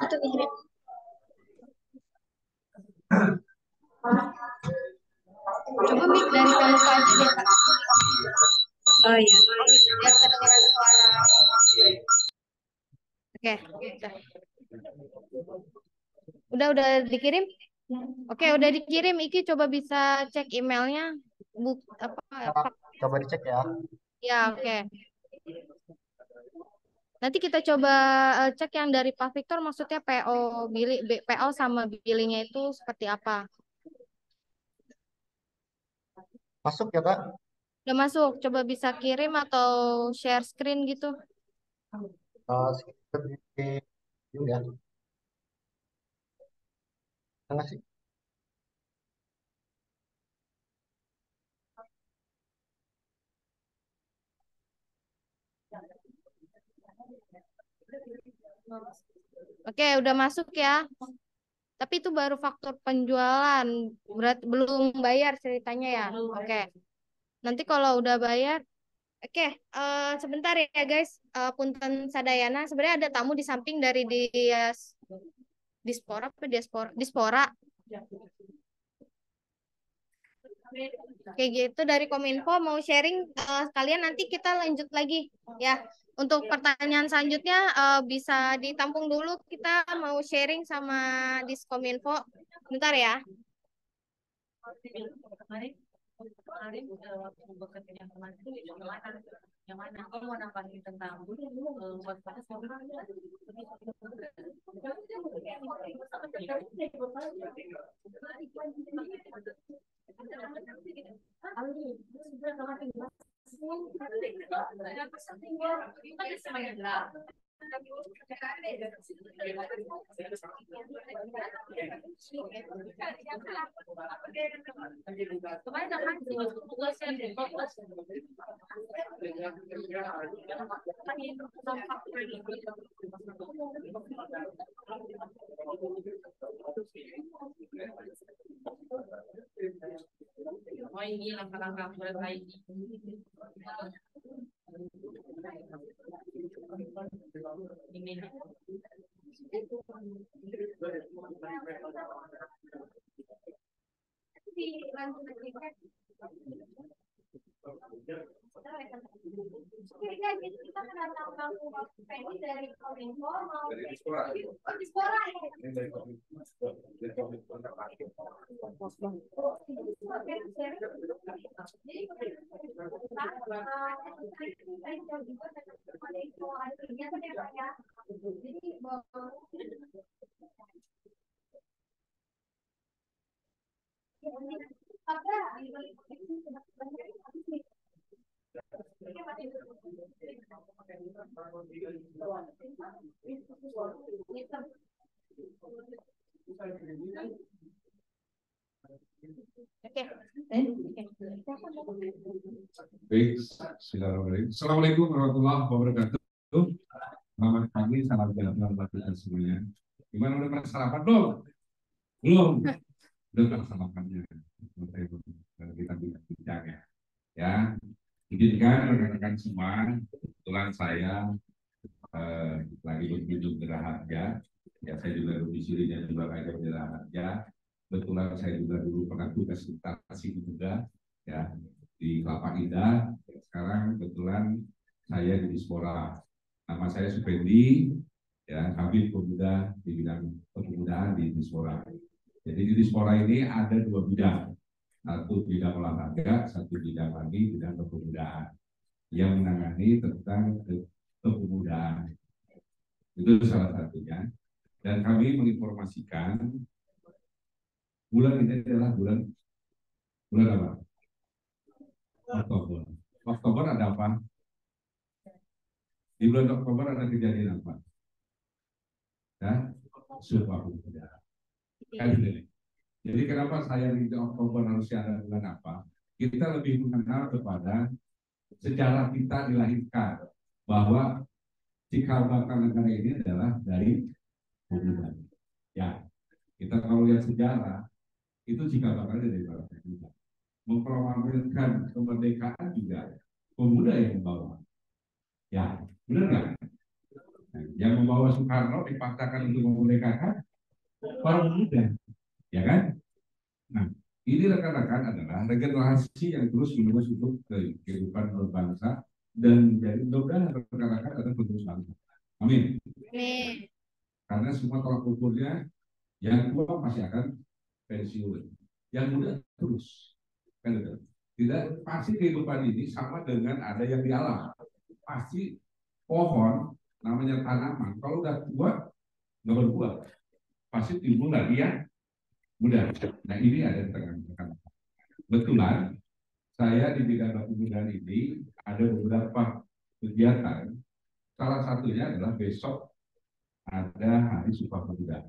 Itu mirip. Coba mic dari Telco aja deh Kak. Oh iya. Biar kedengeran suara. Oke, udah dikirim? Oke, udah dikirim. Iki coba bisa cek emailnya. Apa? Nah, coba dicek ya. Ya, oke. Nanti kita coba cek yang dari Pak Victor, maksudnya PO PO sama billingnya itu seperti apa? Masuk ya Kak. Udah masuk. Coba bisa kirim atau share screen gitu. Sekitar di Zoom ya. Tengah sih. Oke, udah masuk ya. Tapi itu baru faktur penjualan, berarti belum bayar ceritanya ya. Oke. Nanti kalau udah bayar, oke. Sebentar ya guys. Punten Sadayana. Sebenarnya ada tamu di samping dari Dispora apa Diaspora? Dispora. Kayak gitu dari Kominfo mau sharing sekalian nanti kita lanjut lagi ya. Untuk pertanyaan selanjutnya bisa ditampung dulu kita mau sharing sama Diskominfo. Bentar ya. Yang mana aku mau nambahin tentang waspada Oh ini langkah-langkah mulai ini. Kita kedatangan Penny dari Kominfo mau Dari Dispora. Dispora ya. Ini dari Kominfo. Baik, bismillahirrahmanirrahim. Assalamualaikum warahmatullahi wabarakatuh. Selamat pagi, salam sejahtera kita semuanya. Gimana udah pada sarapan belum? Belum. Udah pada sarapannya. Kita bincang ya. Ya, izinkan rekan-rekan semua. Kebetulan saya lagi berkunjung ke Raharja. Ya, saya juga domisili dan juga ngajar di Raharja. Kebetulan saya juga dulu pernah tugas di Tasik juga, ya, di Kelapa Indah. Sekarang kebetulan saya di Dispora. Nama saya Supendi, ya, Kabid Pemuda di bidang kepemudaan di Dispora. Jadi di Dispora ini ada dua bidang, satu bidang olahraga, satu bidang lagi bidang kepemudaan yang menangani tentang kepemudaan. Itu salah satunya. Dan kami menginformasikan bulan ini adalah bulan apa? Oktober. Oktober ada apa? Di bulan Oktober ada kejadian apa? Ya, Sumpah Pemuda. Kan ini. Jadi kenapa saya di Oktober harusnya ada bulan apa? Kita lebih mengenal kepada sejarah kita dilahirkan bahwa cikal bakal negara ini adalah dari pemuda. Ya, kita kalau lihat sejarah itu cikal bakalnya dari para pemuda. Memproklamasikan kemerdekaan juga pemuda yang membawa. Ya, benar nggak? Yang membawa Soekarno dipaksakan untuk memerdekakan para pemuda, ya kan? Nah, ini rekan-rekan adalah regenerasi yang terus menerus untuk kehidupan berbangsa dan menjadi mudah-mudahan rekan-rekan adalah penerus bangsa. Amin. Amin. Karena semua tolak ukurnya yang tua masih akan pensiun, yang muda terus. Kan itu. Tidak pasti kehidupan ini sama dengan ada yang di alam. Pasti pohon namanya tanaman kalau udah tua nggak berbuah, pasti timbul lagi yang muda. Nah ini ada di tengah-tengah. Betulan saya di bidang kepemudaan ini ada beberapa kegiatan. Salah satunya adalah besok ada Hari Sumpah Pemuda.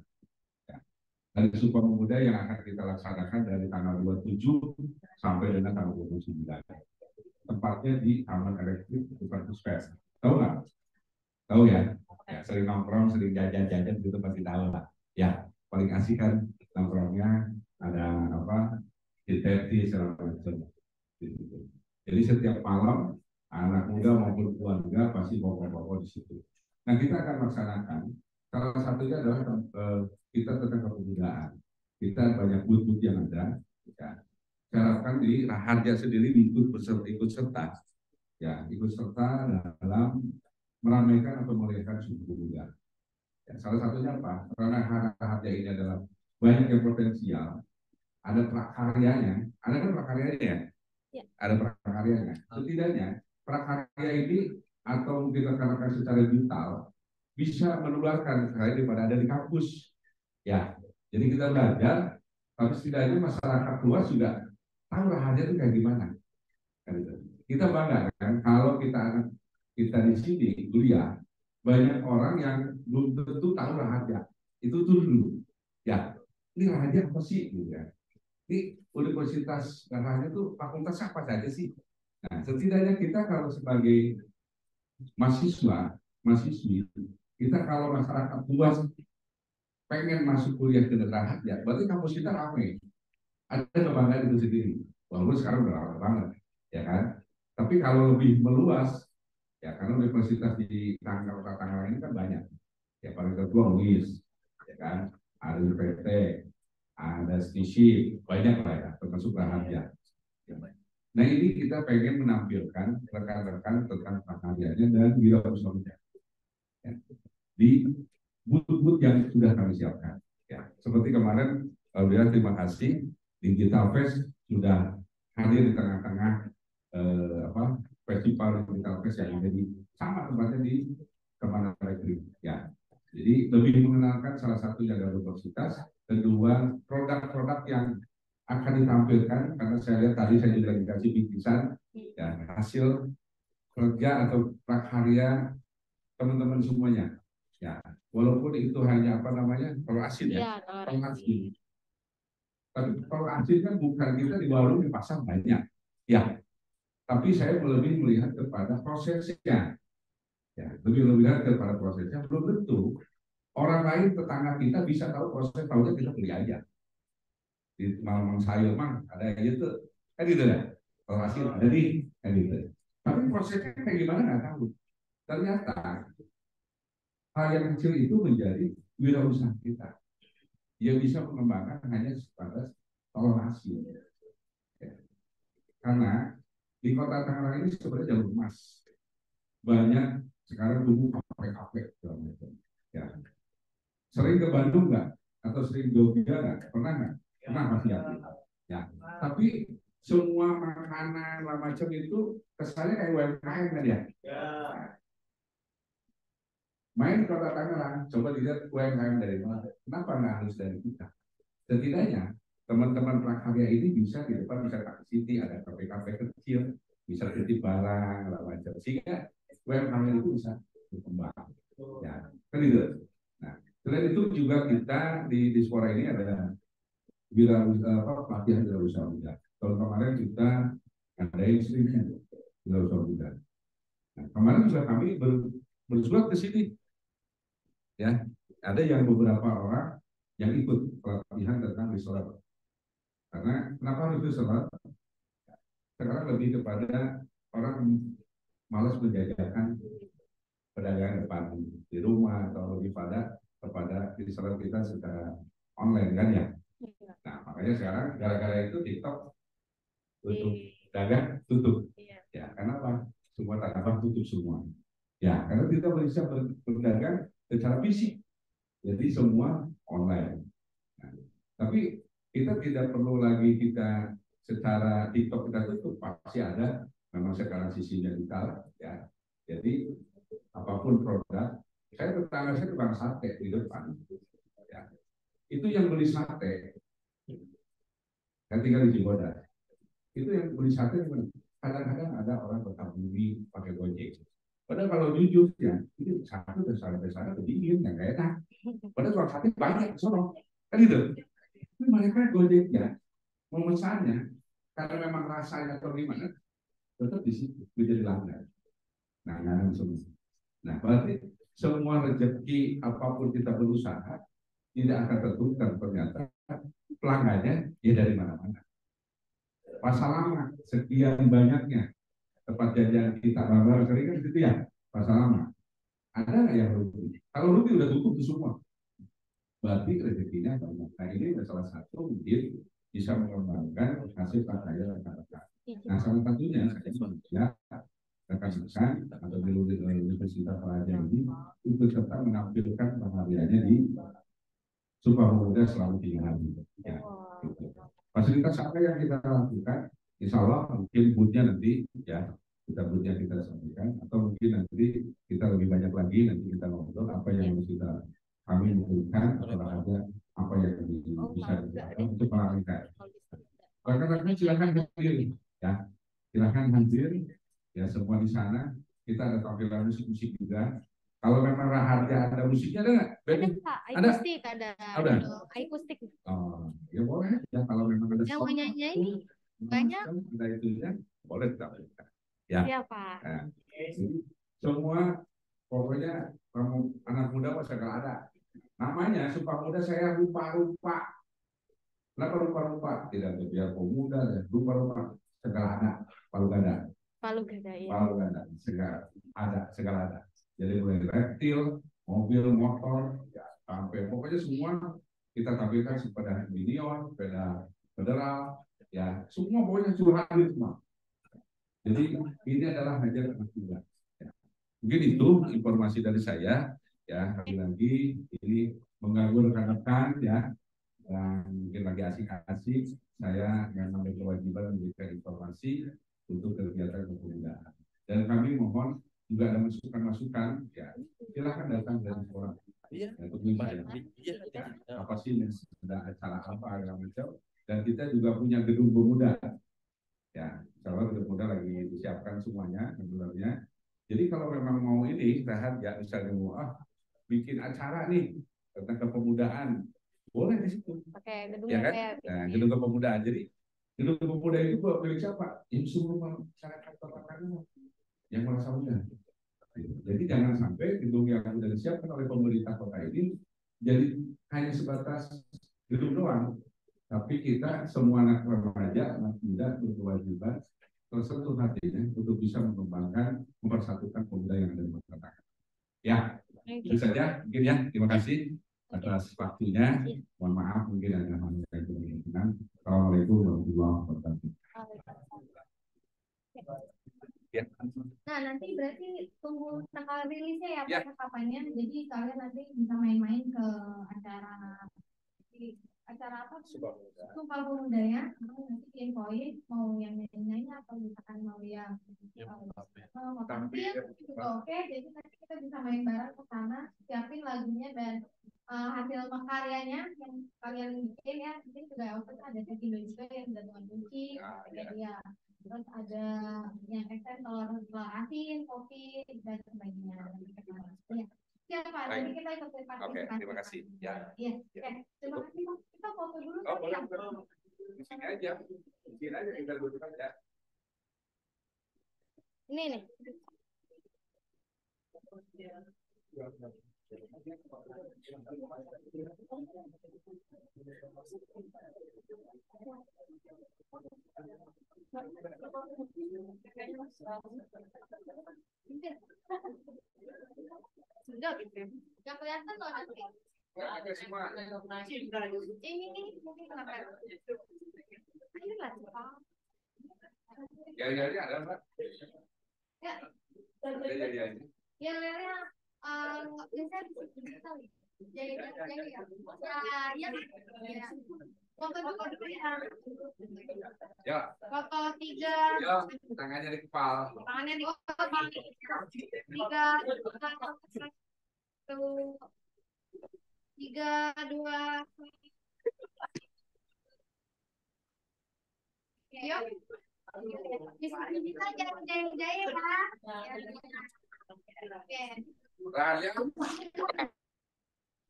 Hari Sumpah Pemuda yang akan kita laksanakan dari tanggal 27 sampai dengan tanggal 29. Tempatnya di Taman Elektrik Bukan Puspes. Tahu nggak? Tahu ya? Ya, sering nongkrong, sering jajan-jajan gitu pasti tahu lah. Ya, paling asik kan nongkrongnya ada apa? Di TV segala macam. Jadi setiap malam anak muda maupun keluarga pasti bawa-bawa di situ. Nah kita akan laksanakan. Salah satunya adalah kita tentang kepemudaan. Kita banyak booth-booth yang ada. Ya. Saya harapkan di Raharja sendiri ikut serta, ya, ikut serta dalam meramaikan atau meriahkan Sumpah Pemuda. Ya, salah satunya apa? Karena Raharja ini adalah banyak yang potensial, ada prakaryanya, ada kan prakaryanya ya? Ya. Ada prakaryanya. Setidaknya prakarya ini atau mungkin rekan-rekan secara digital bisa menularkan karya daripada ada di kampus. Ya, jadi kita belajar, tapi setidaknya masyarakat luas juga tahu Raharja itu kayak gimana. Kita bangga kan kalau kita kita di sini kuliah, banyak orang yang belum tentu tahu Raharja. Itu tuh dulu. Ya, ini Raharja apa sih? Gitu ya. Ini Universitas Raharja itu fakultas apa saja sih? Nah, setidaknya kita kalau sebagai mahasiswi, kita kalau masyarakat luas pengen masuk kuliah ke Raharja, berarti kampus kita ramai. Ada kebanggaan itu sendiri. Walaupun sekarang udah ramai banget, ya kan? Tapi kalau lebih meluas, ya karena universitas di Tangerang ini kan banyak. Ya paling tertua UIS, ya kan? Ada UPT, ada STISI, banyak lah ya, termasuk Raharja. Ya. Nah ini kita pengen menampilkan rekan-rekan tentang praharyanya dan wirausaha ya, di booth-booth yang sudah kami siapkan. Ya, seperti kemarin, alhamdulillah terima kasih, Digital Fest sudah hadir di tengah-tengah festival Digital Fest yang ada di sama tempatnya di Kementerian Negeri. Ya, jadi lebih mengenalkan salah satunya dari universitas, kedua produk-produk yang akan ditampilkan karena saya lihat tadi saya juga dikasih bingkisan ya hasil kerja atau prakarya teman-teman semuanya. Ya, walaupun itu hanya apa namanya telur asin ya, telur asin. Tapi telur asin kan bukan kita di warung di pasar banyak. Ya, tapi saya lebih melihat kepada prosesnya. Ya, lebih melihat kepada prosesnya. Belum tentu orang lain tetangga kita bisa tahu proses tahunya kita beli aja. Di Malang sayur mang ada aja tuh kan gitu ya. Telur asin ada di kan gitu. Tapi prosesnya kayak gimana nggak tahu. Ternyata hal yang kecil itu menjadi wirausaha kita. Dia bisa mengembangkan hanya sebatas toleransi. Ya. Karena di kota Tangerang ini sebenarnya jalur emas. Banyak sekarang tumbuh kafe-kafe. Ya. Sering ke Bandung nggak? Atau sering ke Jogja nggak? Pernah nggak? Pernah pasti ya. Ya. Tapi semua makanan macam itu kesannya kayak UMKM kan ya? Ya. Main di kota Tangerang, coba dilihat UMKM dari mana. Kenapa nggak harus dari kita? Setidaknya teman-teman prakarya ini bisa di depan bisa Taksi City, ada kafe-kafe kecil, bisa titip barang, macam sehingga UMKM itu bisa berkembang. Ya, kan itu. Nah, selain itu juga kita di Dispora ini ada pelatihan wirausaha muda. Kalau kemarin kita ngadain streaming wirausaha muda. Nah, kemarin juga kami bersurat ke sini. Ya, ada yang beberapa orang yang ikut pelatihan tentang restoran. Karena kenapa harus restoran? Sekarang lebih kepada orang malas menjajakan pedagang depan di rumah atau lebih kepada restoran kita secara online kan ya. Nah makanya sekarang gara-gara itu TikTok untuk dagang tutup. Ya kenapa? Semua tanah tutup semua. Ya karena kita bisa berdagang secara fisik. Jadi semua online. Nah, tapi kita tidak perlu lagi kita secara TikTok kita tutup, pasti ada memang sekarang sisinya digital ya. Jadi apapun produk, tetangga saya tukang sate di depan. Ya. Itu yang beli sate, saya tinggal di Cibodas. Itu yang beli sate kadang-kadang ada orang Bekabumi pakai Gojek. Padahal kalau jujur ya, ini satu dan sampai sana dingin, yang gak enak. Padahal tukang sate banyak, sorong. Kan gitu. Tapi mereka Gojeknya, memesannya, karena memang rasanya atau gimana, tetap di situ, menjadi langganan. Langganan semua. Nah, berarti semua rezeki apapun kita berusaha, tidak akan tertukar ternyata pelanggannya ya dari mana-mana. Pasar lama, sekian banyaknya tempat jajan kita barang sering kan gitu ya, pasar lama. Ada nggak yang rugi? Kalau rugi udah tutup semua. Berarti rezekinya banyak. Nah ini salah satu mungkin bisa mengembangkan hasil prakarya rekan-rekan. Nah salah satunya saya rekan-rekan atau di Universitas Raja ini ikut serta menampilkan praharyanya di Sumpah Pemuda selama 3 hari. Ya, gitu. Fasilitas apa yang kita lakukan? Insya Allah mungkin booth-nya nanti ya kita sampaikan atau mungkin nanti kita lebih banyak lagi nanti kita ngobrol apa yang harus kami butuhkan atau ada apa yang bisa dilakukan untuk melarikan. Rekan-rekan silakan hadir ya, silakan hadir ya semua di sana kita ada tampilan musik-musik juga. Kalau memang Raharja ada musiknya ada nggak? Ada Kak, akustik ada. Ada. Akustik. Oh, ya boleh ya kalau memang ada. Yang mau nyanyi banyak. Ada itu ya, boleh kita. Ya. Siapa? Nah, semua pokoknya kamu anak muda masih nggak ada. Namanya Sumpah Muda saya rupa-rupa. Kenapa rupa-rupa? Tidak biar pemuda dan rupa-rupa segala ada, palu gada. Palu gada ya. Palu gada, segala ada. Jadi mulai reptil, mobil, motor, ya, sampai pokoknya semua kita tampilkan sepeda minion, sepeda federal, ya semua pokoknya sudah hadir semua. Jadi ini adalah hajat anak muda. Ya. Mungkin itu informasi dari saya. Ya, lagi ini mengganggu rekan-rekan ya, dan mungkin lagi asik-asik. Saya memang berkewajiban memberikan informasi untuk kegiatan kepemudaan. Dan kami mohon juga ada masukan-masukan, ya silahkan datang dari sekolah untuk minta ya. Apa sih ada acara apa yang macam, dan kita juga punya gedung pemuda ya, insya gedung pemuda lagi disiapkan semuanya sebenarnya. Jadi kalau memang mau ini sehat ya, misalnya mau bikin acara nih tentang kepemudaan, boleh di situ. Oke, gedung ya kan? Nah, gedung kepemudaan. Jadi gedung pemuda itu buat milik siapa? Yang semua masyarakat kota yang merasa muda. Jadi jangan sampai gedung yang sudah disiapkan oleh pemerintah kota ini jadi hanya sebatas gedung doang, tapi kita semua anak remaja, anak muda berkewajiban tersentuh hatinya untuk bisa mengembangkan, mempersatukan pemuda yang ada di masyarakat. Ya, itu saja mungkin ya. Terima kasih atas waktunya. Mohon maaf mungkin ada hal yang kemungkinan. Assalamualaikum warahmatullahi wabarakatuh. Ya. Nah, nanti berarti tunggu tanggal rilisnya ya, Pak, kapannya. Jadi kalian nanti bisa main-main ke acara apa? Sumpah Pemuda ya. Nanti infoin mau yang nyanyi atau misalkan mau yang mau tampil juga oke. Jadi nanti kita bisa main bareng ke sana, siapin lagunya dan hasil karyanya yang kalian bikin ya. Mungkin juga ada Tekindo juga yang sudah dengan kunci, ya. Terus ada yang ekstentor asin, kopi, dan sebagainya. Ya. Siapa? Nanti kita ikut partisipasi. Oke, terima kasih. Ya. Iya. Terima kasih, Pak. Kita foto dulu. Oh, boleh. Di sini aja. Di sini aja kita duduk aja. Ini nih. Sudah gitu. Gak kelihatan loh nanti. Ada semua. Ini mungkin kenapa? Ayo lah, Pak. Ya, ada Mbak. Ya. Ya. Ya, biasanya digital. Jadi ya. Foto dulu ya. Ya. Foto 3. Ya, tangannya di kepala. Tangannya di kepala. 3, 2. Yuk. Bisa jaya-jaya, Pak. Oke. Rahasia.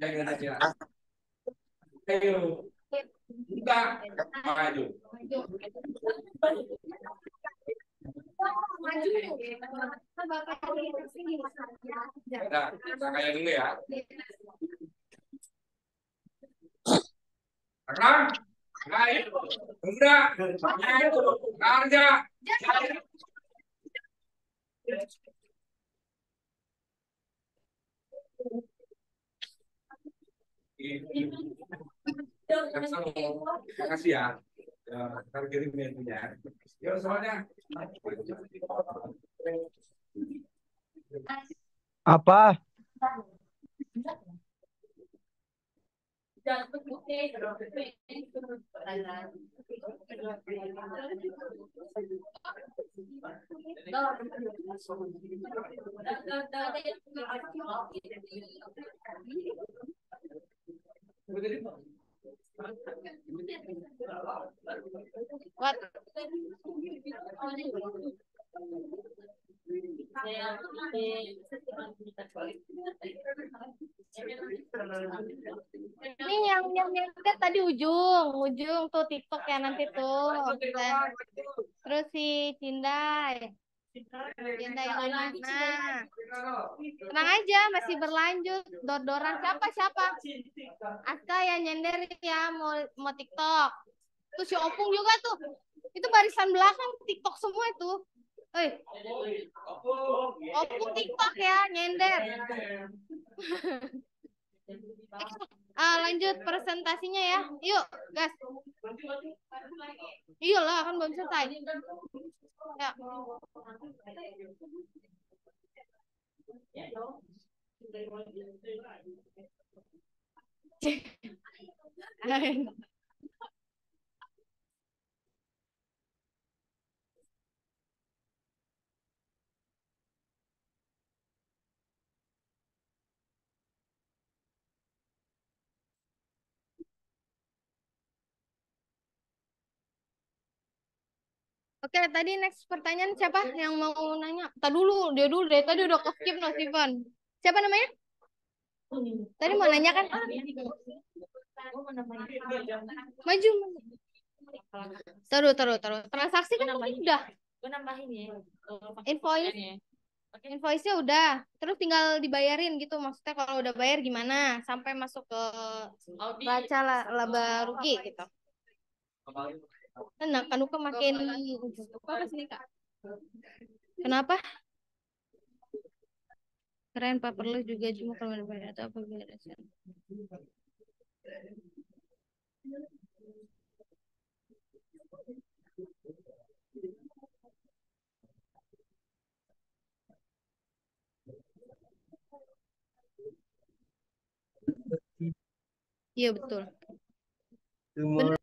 Ya. Ayo. Enggak. Maju. Bapak sini. Udah, tangannya dulu ya. Sekarang. Ayo. Udah. Ayo. Kerja. Terima kasih ya. Ntar kirim menunya. Ya soalnya. Apa? What? Ini yang nyender tadi ujung tuh TikTok ya nanti tuh. Terus si Cindai yang ini. Nah, tenang aja masih berlanjut. Dor-doran siapa? Aska yang nyender ya mau TikTok. Tuh si Opung juga tuh. Itu barisan belakang TikTok semua itu. Opung TikTok ya nyender. Lanjut presentasinya ya. Yuk, gas. Iyalah kan belum selesai. Ya. Oke, tadi next pertanyaan siapa yang mau nanya? Dia dulu deh. Tadi udah ke-skip no Steven. Siapa namanya? Tadi mau nanya kan? Maju. Taruh. Transaksi kan tadi udah. Gue nambahin ya. Invoice-nya udah. Terus tinggal dibayarin gitu. Maksudnya kalau udah bayar gimana? Sampai masuk ke baca laba rugi gitu. Nah, kan Uka makin apa sih Kak? Kenapa? Keren paperless juga cuma kalau ada bayar atau apa beresan. Iya betul. Bener.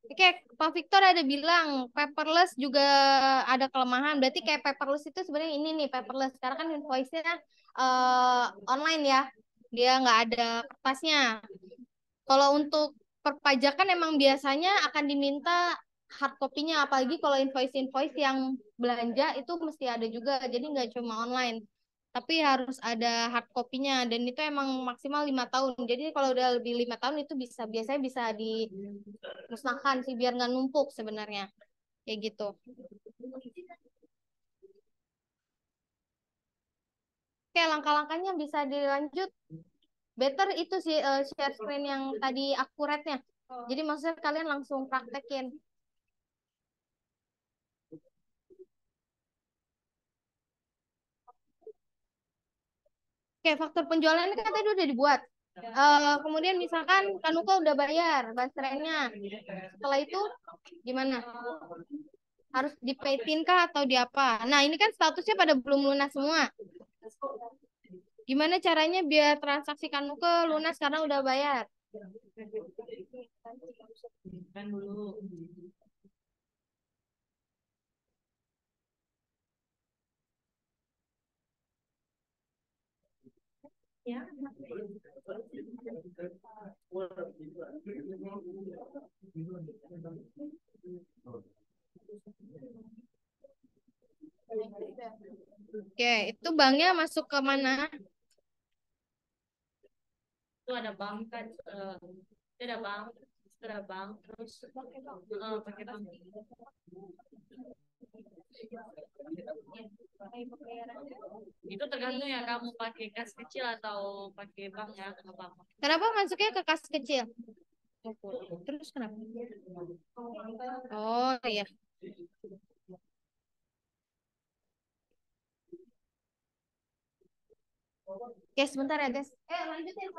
Oke, Pak Victor ada bilang paperless juga ada kelemahan. Berarti kayak paperless itu sebenarnya ini nih paperless. Karena kan invoice-nya online ya. Dia nggak ada kertasnya. Kalau untuk perpajakan emang biasanya akan diminta hard copy-nya. Apalagi kalau invoice-invoice yang belanja itu mesti ada juga. Jadi nggak cuma online. Tapi harus ada hard copy-nya dan itu emang maksimal 5 tahun. Jadi kalau udah lebih 5 tahun itu biasanya bisa dimusnahkan sih biar nggak numpuk sebenarnya kayak gitu. Oke, langkah-langkahnya bisa dilanjut. Better itu sih share screen yang tadi akuratnya. Jadi maksudnya kalian langsung praktekin. Oke, faktor penjualan ini kan tadi udah dibuat. Kemudian misalkan Kanuko udah bayar baserenya. Setelah itu gimana? Harus dipetin kah atau di apa? Nah, ini kan statusnya pada belum lunas semua. Gimana caranya biar transaksi Kanuko lunas karena udah bayar? Ya. Oke, itu banknya masuk ke mana? Itu ada bank kan, itu ada bank, terus pakai bank. Itu tergantung ya kamu pakai kas kecil atau pakai bank ya, apa. Kenapa masuknya ke kas kecil? Terus kenapa? Oh iya. Oke, sebentar ya guys. Lanjutin.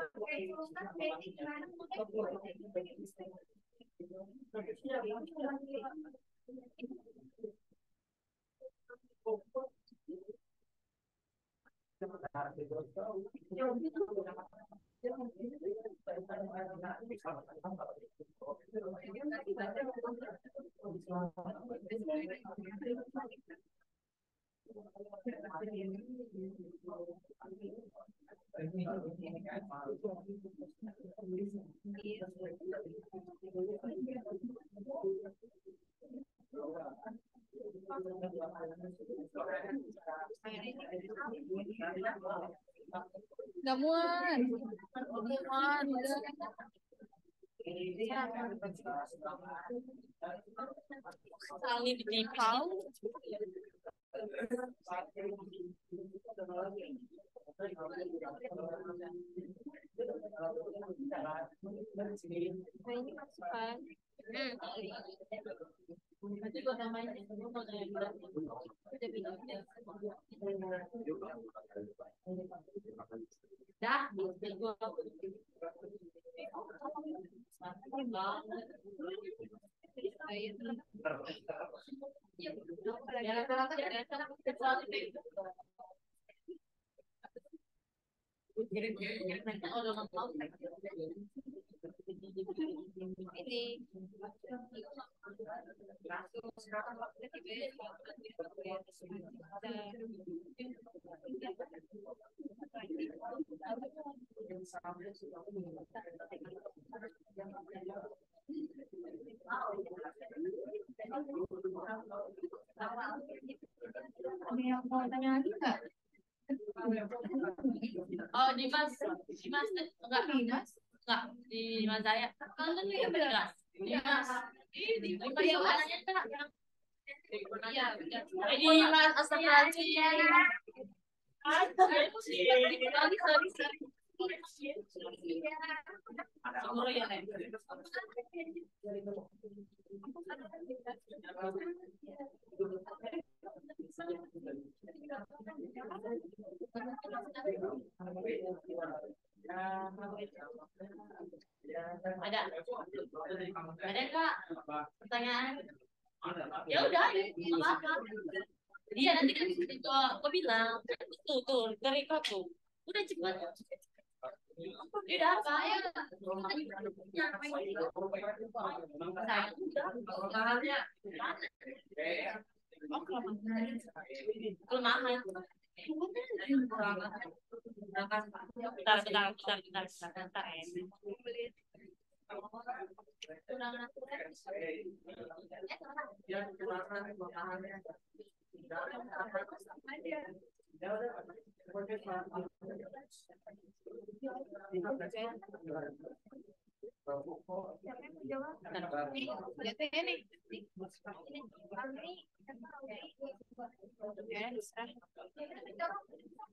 Nggak muat. Muat. Saling dipal. Nah, ini masukkan. Nanti gua tambahin semua dah, gua Ada yang mau tanya lagi nggak? oh Dimas enggak enggak di Mas saya kan ya benar Dimas Dimas yang anaknya Kak iya ini Mas astagfirullahaladzim ada Kak pertanyaan ya udah apa apa iya nanti kan aku bilang tuh dari kau tuh udah cepat udah apa ya kelemahan bentar.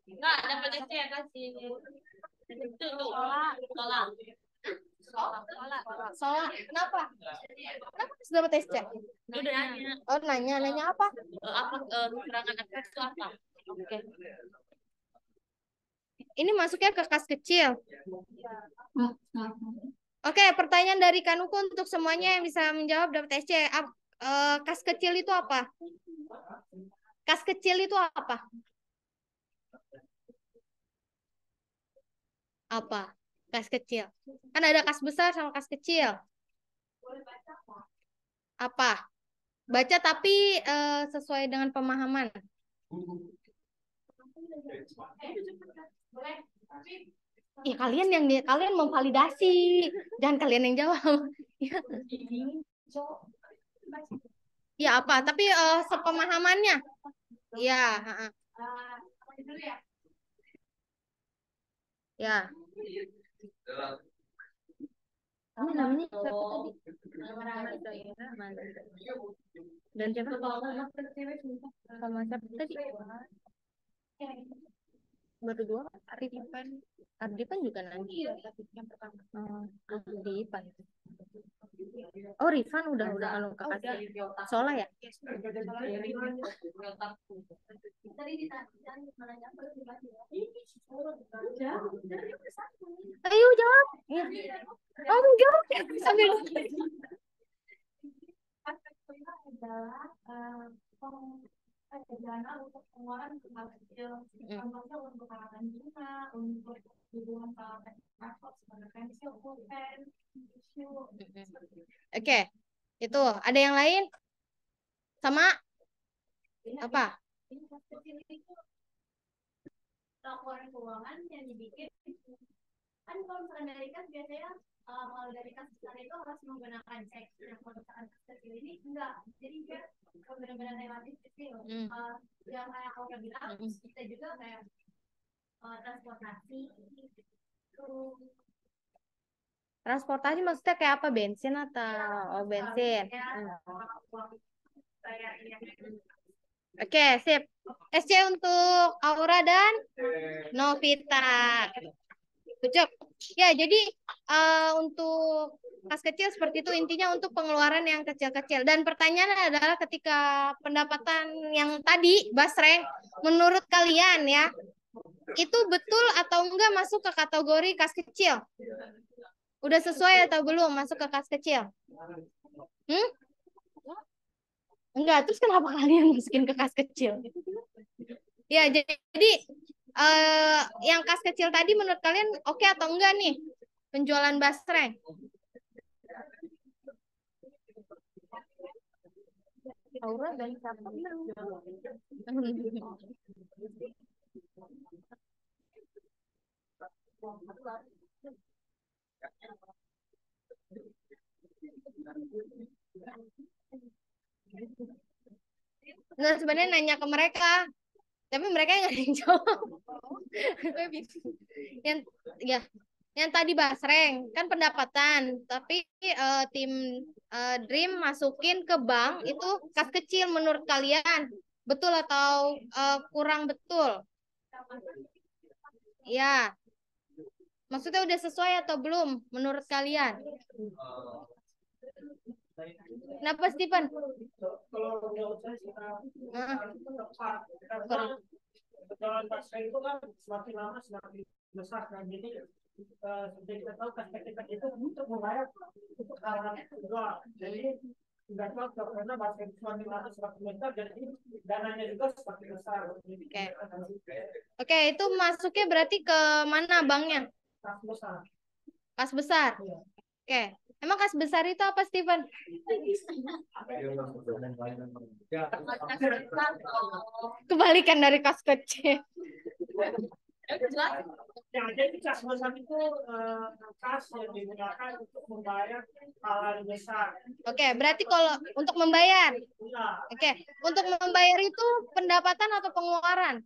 Enggak, dapat aja ya kasih. Itu tolak. Soalnya kenapa? Kenapa harus dapat SC? Udah nanya. Oh, nanya apa? Apa keterangan efek itu apa? Oke. Ini masuknya ke kas kecil. Oke, pertanyaan dari Kanuku untuk semuanya yang bisa menjawab dapat SC. Kas kecil itu apa? Kas kecil itu apa? Apa? Kas kecil. Kan ada kas besar sama kas kecil. Apa? Baca tapi sesuai dengan pemahaman. Ya kalian memvalidasi, jangan kalian yang jawab. Ya apa? Tapi sepemahamannya. Ya. Ya. Ini namanya siapa tadi? Dan siapa? Sama siapa tadi? Baru dua. Ardipan juga nanti. Ardipan. Oh, Rifan udah kalau kakak Sola ya? Ayo jawab. Ya. Oh, jawab. Sambil ada dana untuk pengeluaran hal kecil, contohnya untuk karangan bunga, untuk hubungan transport sebagai pensil, pulpen, tisu. Oke, itu ada yang lain? Sama? Apa? Ini kecil itu laporan keuangan yang dibikin kan kalau misalkan dari kas biasanya kalau dari kas besar itu harus menggunakan cek. Nah, kalau misalkan kas kecil ini enggak, jadi dia benar-benar relatif kecil. Yang kayak Aura bilang, kita juga kayak transportasi. Transportasi maksudnya kayak apa? Bensin atau bensin? Oke, sip. SC untuk Aura dan Novita. Ucap. Ya, jadi untuk kas kecil seperti itu intinya untuk pengeluaran yang kecil-kecil. Dan pertanyaannya adalah ketika pendapatan yang tadi, Basreng, menurut kalian ya, itu betul atau enggak masuk ke kategori kas kecil? Udah sesuai atau belum masuk ke kas kecil? Hmm? Enggak, terus kenapa kalian masukin ke kas kecil? Ya, jadi yang kas kecil tadi menurut kalian oke atau enggak nih? Penjualan basreng. Aura dan siapa? Nah, sebenarnya nanya ke mereka, tapi mereka nggak ada yang jawab. yang ya, yang tadi basreng kan pendapatan, tapi tim Dream masukin ke bank itu kas kecil menurut kalian betul atau kurang betul? Ya, maksudnya udah sesuai atau belum menurut kalian? Kenapa Stephen? Kalau menurut saya sih, itu tepat. Kurang. Jalan pasca itu kan semakin lama semakin besar kan. Jadi seperti kita tahu perspektif itu untuk membayar untuk hal kedua. Jadi tidak cocok karena pasca itu semakin lama semakin besar jadi dananya juga semakin besar. Oke, itu masuknya berarti ke mana banknya? Kas besar. Kas besar. Oke. Emang kas besar itu apa, Steven? Kebalikan dari kas kecil. Ya, jadi kas besar itu kas yang digunakan untuk membayar hal besar. Oke, berarti kalau untuk membayar. Oke, untuk membayar itu pendapatan atau pengeluaran?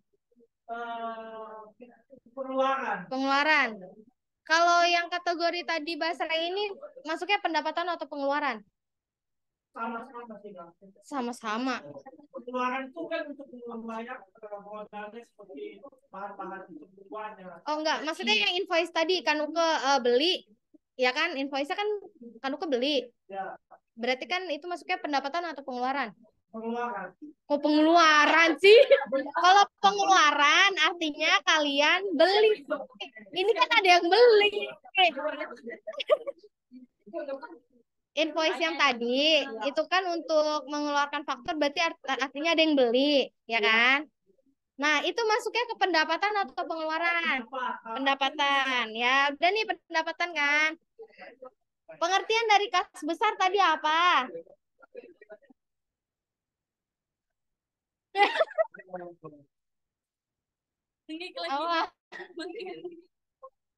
Pengeluaran. Pengeluaran. Kalau yang kategori tadi Basreng ini masuknya pendapatan atau pengeluaran? Sama-sama sih, Bang. Sama-sama. Pengeluaran itu kan untuk membayar modalnya seperti bahan-bahan kebutuhannya. Oh enggak, maksudnya yang invoice tadi Kanuke beli, ya kan? Invoice-nya kan Kanuke beli. Ya. Berarti kan itu masuknya pendapatan atau pengeluaran? Pengeluaran. Kok pengeluaran sih? Kalau pengeluaran artinya kalian beli. Ini kan ada yang beli. Invoice yang tadi itu kan untuk mengeluarkan faktur berarti artinya ada yang beli, ya kan? Nah, itu masuknya ke pendapatan atau pengeluaran? Pendapatan. Ya, udah nih pendapatan kan? Pengertian dari kas besar tadi apa? Oh,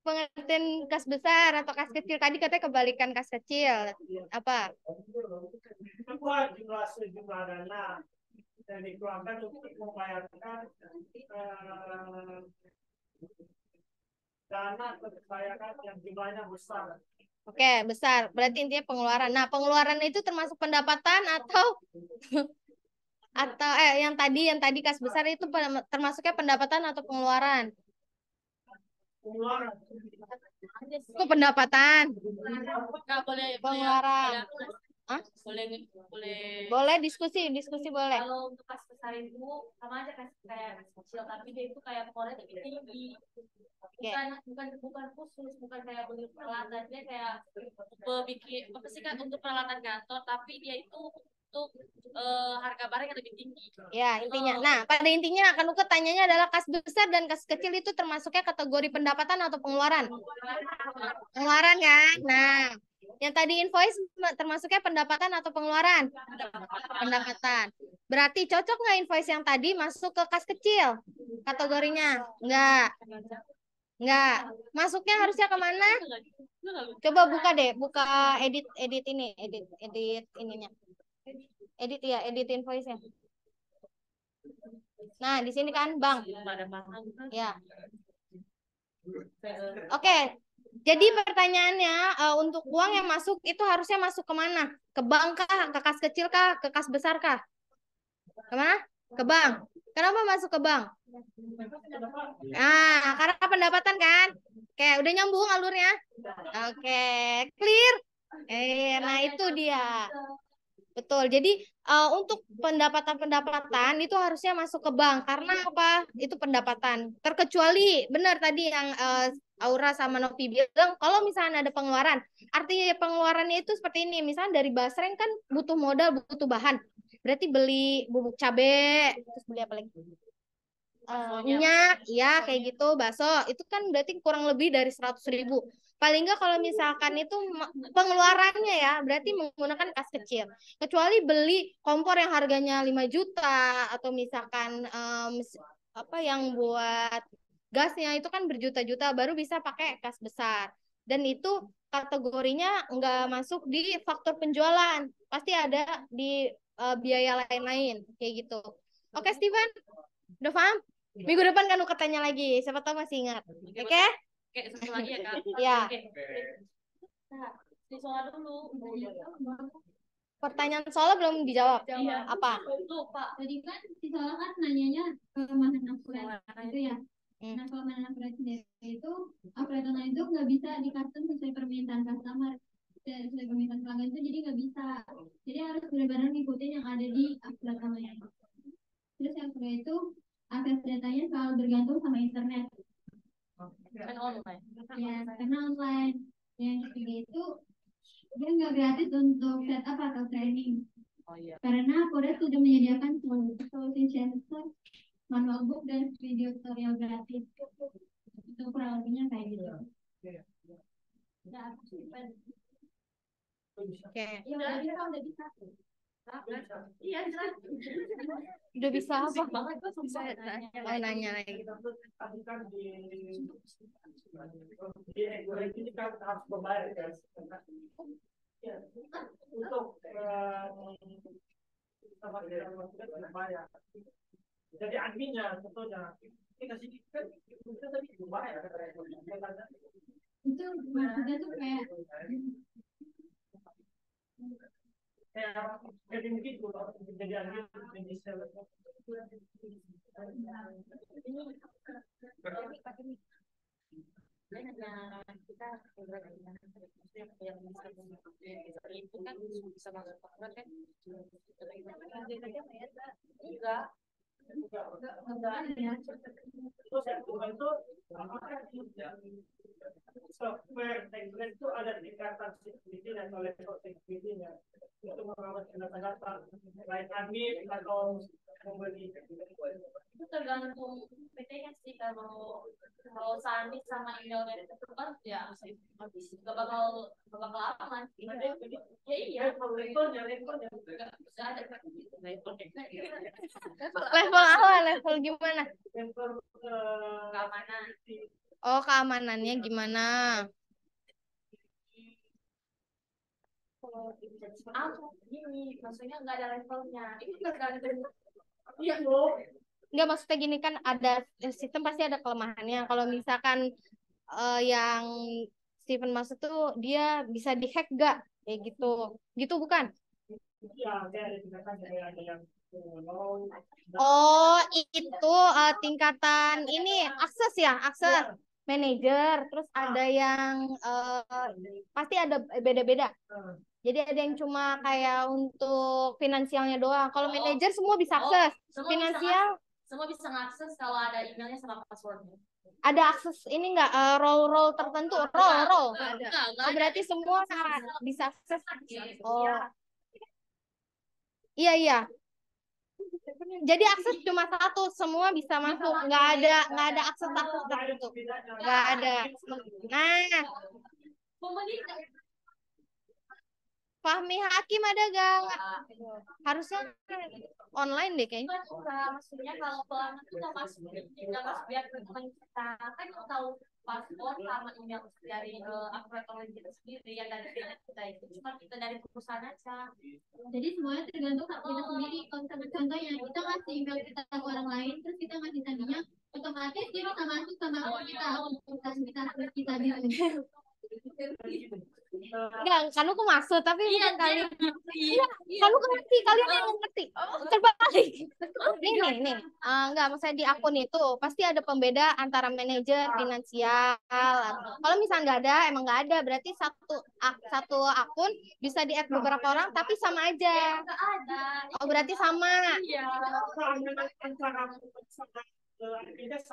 pengertian kas besar atau kas kecil tadi katanya kebalikan kas kecil. Apa? Jumlah dana yang dikeluarkan untuk membayarkan dana pembayaran yang jumlahnya besar. Oke, besar. Berarti intinya pengeluaran. Nah, pengeluaran itu termasuk pendapatan atau yang tadi kas besar itu termasuknya pendapatan atau pengeluaran? Pengeluaran. Itu pendapatan. Nggak boleh Pengeluaran. Hah? Boleh diskusi boleh. Kalau untuk kas besar itu sama aja kayak kas kecil, tapi dia itu kayak pengeluaran lebih tinggi. Bukan khusus, bukan kayak beli peralatan, dia kayak bikin apa sih kan untuk peralatan kantor, tapi dia itu untuk harga barang yang lebih tinggi. Ya, intinya. Nah, pada intinya akan Uke tanyanya adalah kas besar dan kas kecil itu termasuknya kategori pendapatan atau pengeluaran? Pengeluaran kan? Nah, yang tadi invoice termasuknya pendapatan atau pengeluaran? Pendapatan. Berarti cocok nggak invoice yang tadi masuk ke kas kecil kategorinya? Enggak. Masuknya harusnya kemana? Coba buka deh, buka edit ininya. Edit invoice-nya. Nah, di sini kan, Bang. Ya. Oke, jadi pertanyaannya untuk uang yang masuk itu harusnya masuk kemana? Ke bank kah? Ke kas kecil kah? Ke kas besar kah? Kemana? Ke bank. Kenapa masuk ke bank? Nah, karena pendapatan kan? Oke, udah nyambung alurnya? Oke, clear? Nah itu dia. Betul. Jadi untuk pendapatan-pendapatan itu harusnya masuk ke bank karena apa? Itu pendapatan. Terkecuali benar tadi yang Aura sama Novi bilang kalau misalnya ada pengeluaran. Artinya pengeluarannya itu seperti ini. Misalnya dari basreng kan butuh modal, butuh bahan. Berarti beli bubuk cabe, terus beli apa lagi? Minyak, ya kayak gitu, bakso. Itu kan berarti kurang lebih dari 100.000. Paling nggak kalau misalkan itu pengeluarannya ya, berarti menggunakan kas kecil. Kecuali beli kompor yang harganya 5 juta atau misalkan apa yang buat gasnya itu kan berjuta-juta baru bisa pakai kas besar. Dan itu kategorinya nggak masuk di faktor penjualan. Pasti ada di biaya lain-lain kayak gitu. Oke, Steven, udah paham? Minggu depan kan aku tanya lagi, siapa tahu masih ingat. Oke? Oke, satu lagi ya Kak. Ya. Oke. Nah, di soal dulu. Pertanyaan soalnya belum dijawab. Iya. Apa? Lupa. Tadi kan si Sola kan nanyanya kelemahan akurat itu ya. Nah, kelemahan akurat sendiri itu akurat online itu nggak bisa di custom sesuai permintaan customer. Sesuai permintaan pelanggan itu jadi nggak bisa. Jadi harus benar-benar ngikutin yang ada di akurat online. Terus yang kedua itu akses datanya selalu bergantung sama internet. Kan online. Ya, karena online. Yang ketiga itu dia nggak gratis untuk setup atau training. Oh iya. Karena Korea sudah menyediakan solusi sensor, manual book, dan video tutorial gratis. Itu kurang lebihnya kayak gitu. Nah, Oke. ya udah bisa. Iya, jelas. Udah bisa apa? Banget tuh Bisa nanya lagi. Tadi kan di ini kan harus membayar kan. Ya, untuk sama kita bayar. Jadi adminnya contohnya kita kasih kita tadi bayar. Itu maksudnya tuh kayak jadi begitu jadi admin jadi Kita yang itu kan bisa masuk kan enggak terus yang kedua itu apakah software template itu ada tingkatan security dan level security-nya untuk mengawal data-data baik admin atau membeli itu tergantung PT-nya sih. Kalau Sandi sama emailnya itu kan ya nggak bakal aman. Ya iya. levelnya Nggak ada Level apa? Level gimana? level keamanan. Oh, keamanannya gimana? Gini, maksudnya nggak ada levelnya. Itu tergantung. iya loh. Enggak, maksudnya gini kan ada sistem pasti ada kelemahannya. Kalau misalkan yang Steven maksud tuh dia bisa dihack gak? Kayak gitu. Gitu bukan? Iya, ada tingkatan ada yang Oh, itu tingkatan ini akses ya, akses manager. Terus ada yang pasti ada beda-beda. Jadi ada yang cuma kayak untuk finansialnya doang. Kalau manajer semua bisa akses. Finansial Semua bisa ngakses kalau ada emailnya sama passwordnya. ada akses ini enggak role tertentu, role. Enggak Oh, berarti semua bisa akses. Oh. Iya. Jadi akses cuma satu, semua bisa masuk, nggak ada akses tertentu, nggak ada. Nah, Fahmi Hakim ada gak? Harusnya online deh kayaknya. Maksudnya kalau pelanggan itu nggak masuk biar teman kita kan tahu paspor sama email dari operator kita sendiri yang dari kita itu cuma kita dari perusahaan aja. jadi semuanya tergantung sama kita sendiri. Kalau contohnya kita ngasih email kita ke orang lain, terus kita ngasih sandinya otomatis dia bisa masuk sama akun kita, kita dia. Enggak, kan aku maksud, tapi Iya, bukan kalian. iya. Kan aku ngerti, kalian yang ngerti. Terbalik. Nih. Enggak, maksudnya di akun itu pasti ada pembeda antara manajer, finansial. Kalau misalnya nggak ada, emang nggak ada. Berarti satu akun bisa di-add beberapa orang, tapi sama aja. Nggak ada. Oh, berarti sama. Iya.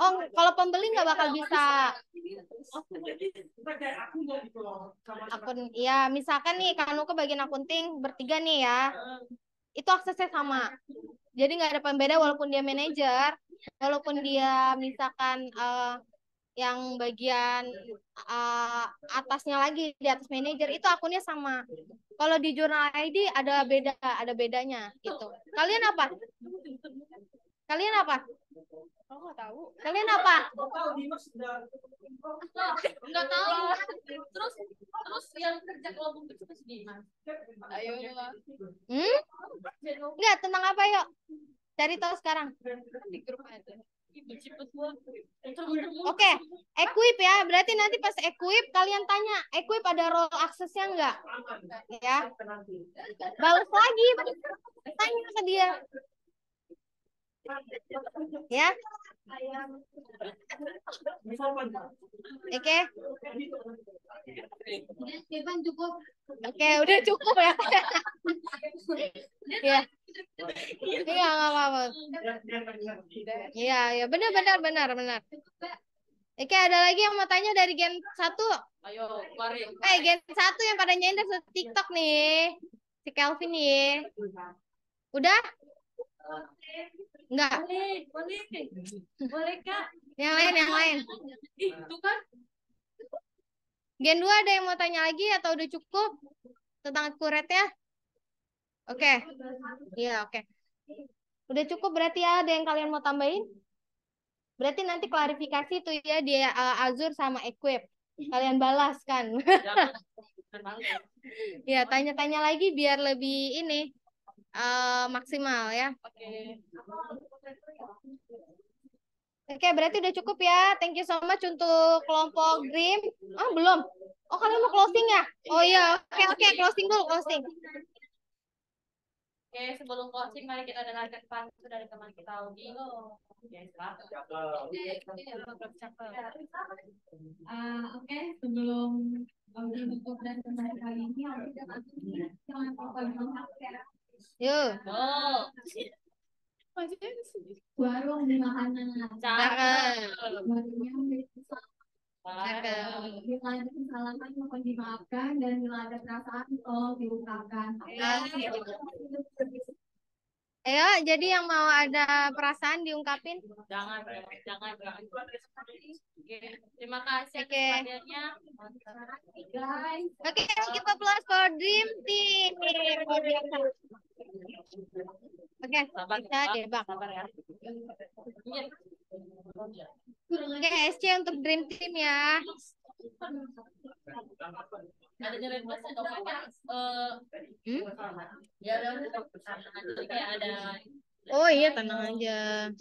Oh, kalau pembeli nggak bakal bisa. Akun, ya misalkan nih, kalau ke bagian akunting bertiga nih ya, itu aksesnya sama. Jadi nggak ada pembeda walaupun dia manajer, walaupun dia misalkan yang bagian atasnya lagi di atas manajer itu akunnya sama. Kalau di jurnal ID ada bedanya gitu. Kalian apa? Kalian apa? Oh, nggak tahu. Kalian apa? Nggak tahu. Terus yang kerja kelompok itu di mana? Ayo. Enggak, tentang apa yuk? Cari tahu sekarang. Di grup aja. Oke, equip ya. Berarti nanti pas equip kalian tanya, equip ada role aksesnya enggak? Ya. Balas lagi. Tanya ke dia. Ya. Oke. Stefan cukup. Oke, udah cukup ya. Ya. Iya, nggak apa-apa. Iya, benar. Oke, ada lagi yang mau tanya dari Gen 1? Ayo, mari. Gen 1 yang pada nyender ke TikTok nih. Si Kelvin nih. Udah? Enggak. Boleh, Kak. Yang lain. Itu kan. Gen 2 ada yang mau tanya lagi atau udah cukup tentang akuratnya? Oke. Iya, oke. Udah cukup berarti ya, ada yang kalian mau tambahin? Berarti nanti klarifikasi tuh ya di Azure sama Equip. Kalian balas kan? Ya, tanya-tanya lagi biar lebih ini maksimal ya. Oke, berarti udah cukup ya. Thank you so much untuk kelompok Dream. Oh, belum. Oh, kalian mau closing ya? Oh iya, oke, closing dulu, closing. Oke, sebelum closing mari kita dengarkan pantun dari teman kita Audi. Oke, sebelum Audi tutup dan kembali kali ini, Audi jangan lupa ya. Yuk. Warung di makanan. Warungnya bila ada kesalahan mohon dimaafkan dan bila ada perasaan tolong diungkapkan. Ayo, jadi yang mau ada perasaan diungkapin? Jangan. Oke, terima kasih atas perhatiannya. Guys. Oke, kita plus for Dream Team. Oke, bisa deh, Bang. Sabar ya. Oke, SC untuk Dream Team ya. Ada nyari plus atau ya ada. Oh iya, tenang aja.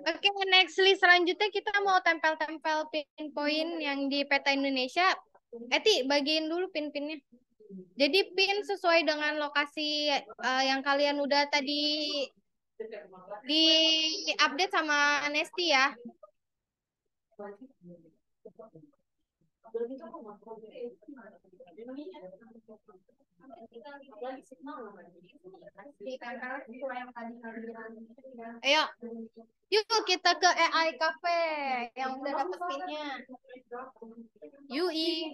Oke, next list selanjutnya kita mau tempel-tempel pin-poin yang di peta Indonesia. Eti, bagiin dulu pin-pinnya. Jadi pin sesuai dengan lokasi yang kalian udah tadi di update sama Nesti ya. Ayo, yuk kita ke AI Cafe yang udah dapet pinnya. Yui.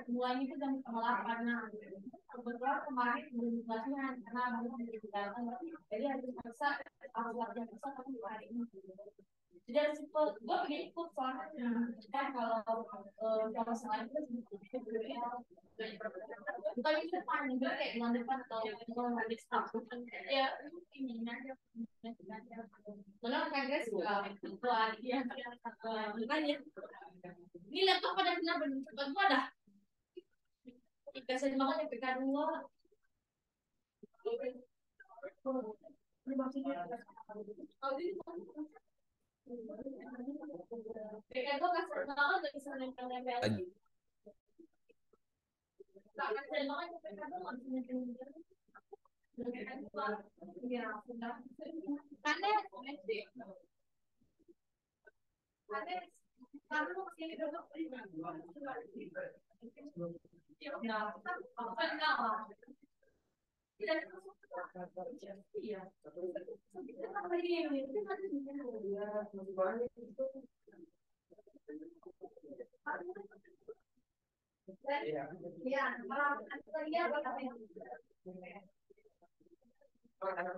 mulainya itu jam 8. Nah, kebetulan kemarin belum latihan karena baru datang, jadi harus paksa harus latihan paksa tapi di hari ini. Jadi harus ikut, gue pengen ikut soalnya kan kalau selain itu bukan di depan juga kayak bulan depan atau hari Sabtu ya ini aja. Benar kan guys, ketua dia bukan ya. Ini laptop pada kenapa cepat gua dah. Dikasih banget ya PK2. PK2 kasih banget gak bisa nempel-nempel. Kasih banget PK2 gak bisa nempel-nempel. Karena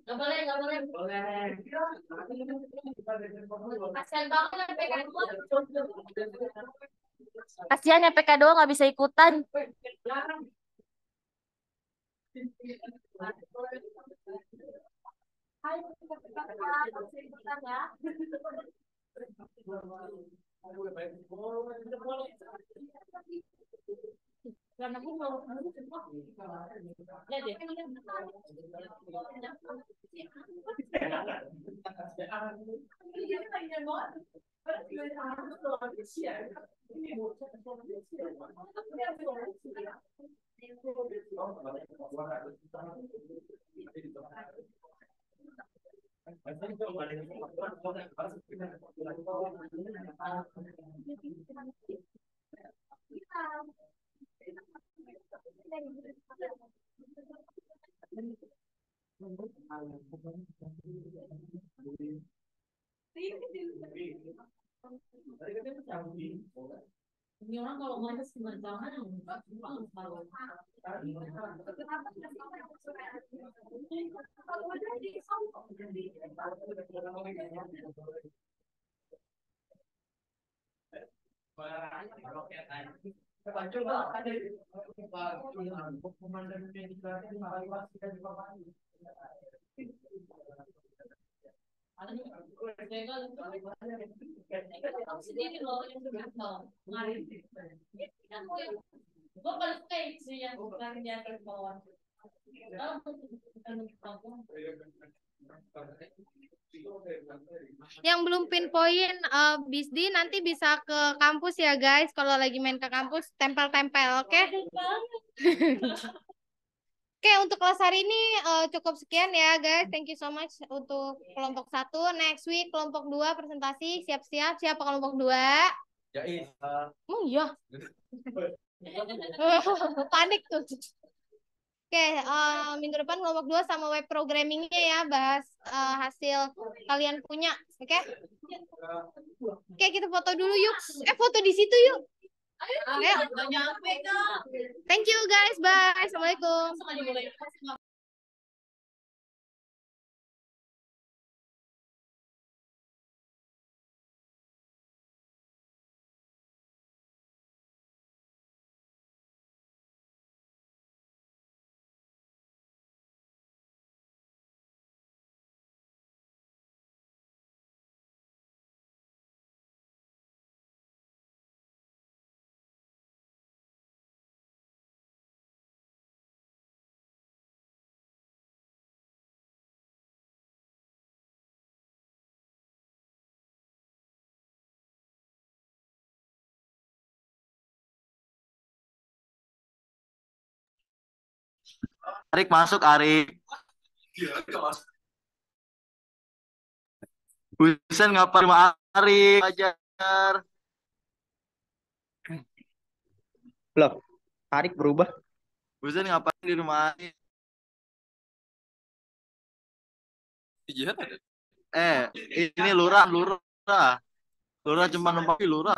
Gak boleh. Kasian banget kan PK2. Kasian ya PK2 nggak bisa ikutan. Karena aku mau lihat deh. Ini orang kalau main sebentar sendiri loh yang kemarin kan gue balik sih yang bukan di atas bawah. Yang belum pinpoint Bisdi nanti bisa ke kampus ya guys. Kalau lagi main ke kampus tempel-tempel, oke? Oke, untuk kelas hari ini cukup sekian ya guys. Thank you so much untuk kelompok 1. Next week kelompok 2 presentasi. Siap-siap. Siapa kelompok 2? Oh iya. Panik tuh. Oke, minggu depan kelompok 2 sama web programmingnya ya, bahas hasil kalian punya, oke? Oke, kita foto dulu yuk. Foto di situ yuk. Ayo. Thank you guys, bye. Assalamualaikum. Arik masuk, Arik. Husen ngapain sama Arik ajar. Loh, Arik berubah. Husen ngapain di rumah Arik? Ini lurah. Lurah cuma numpang lurah.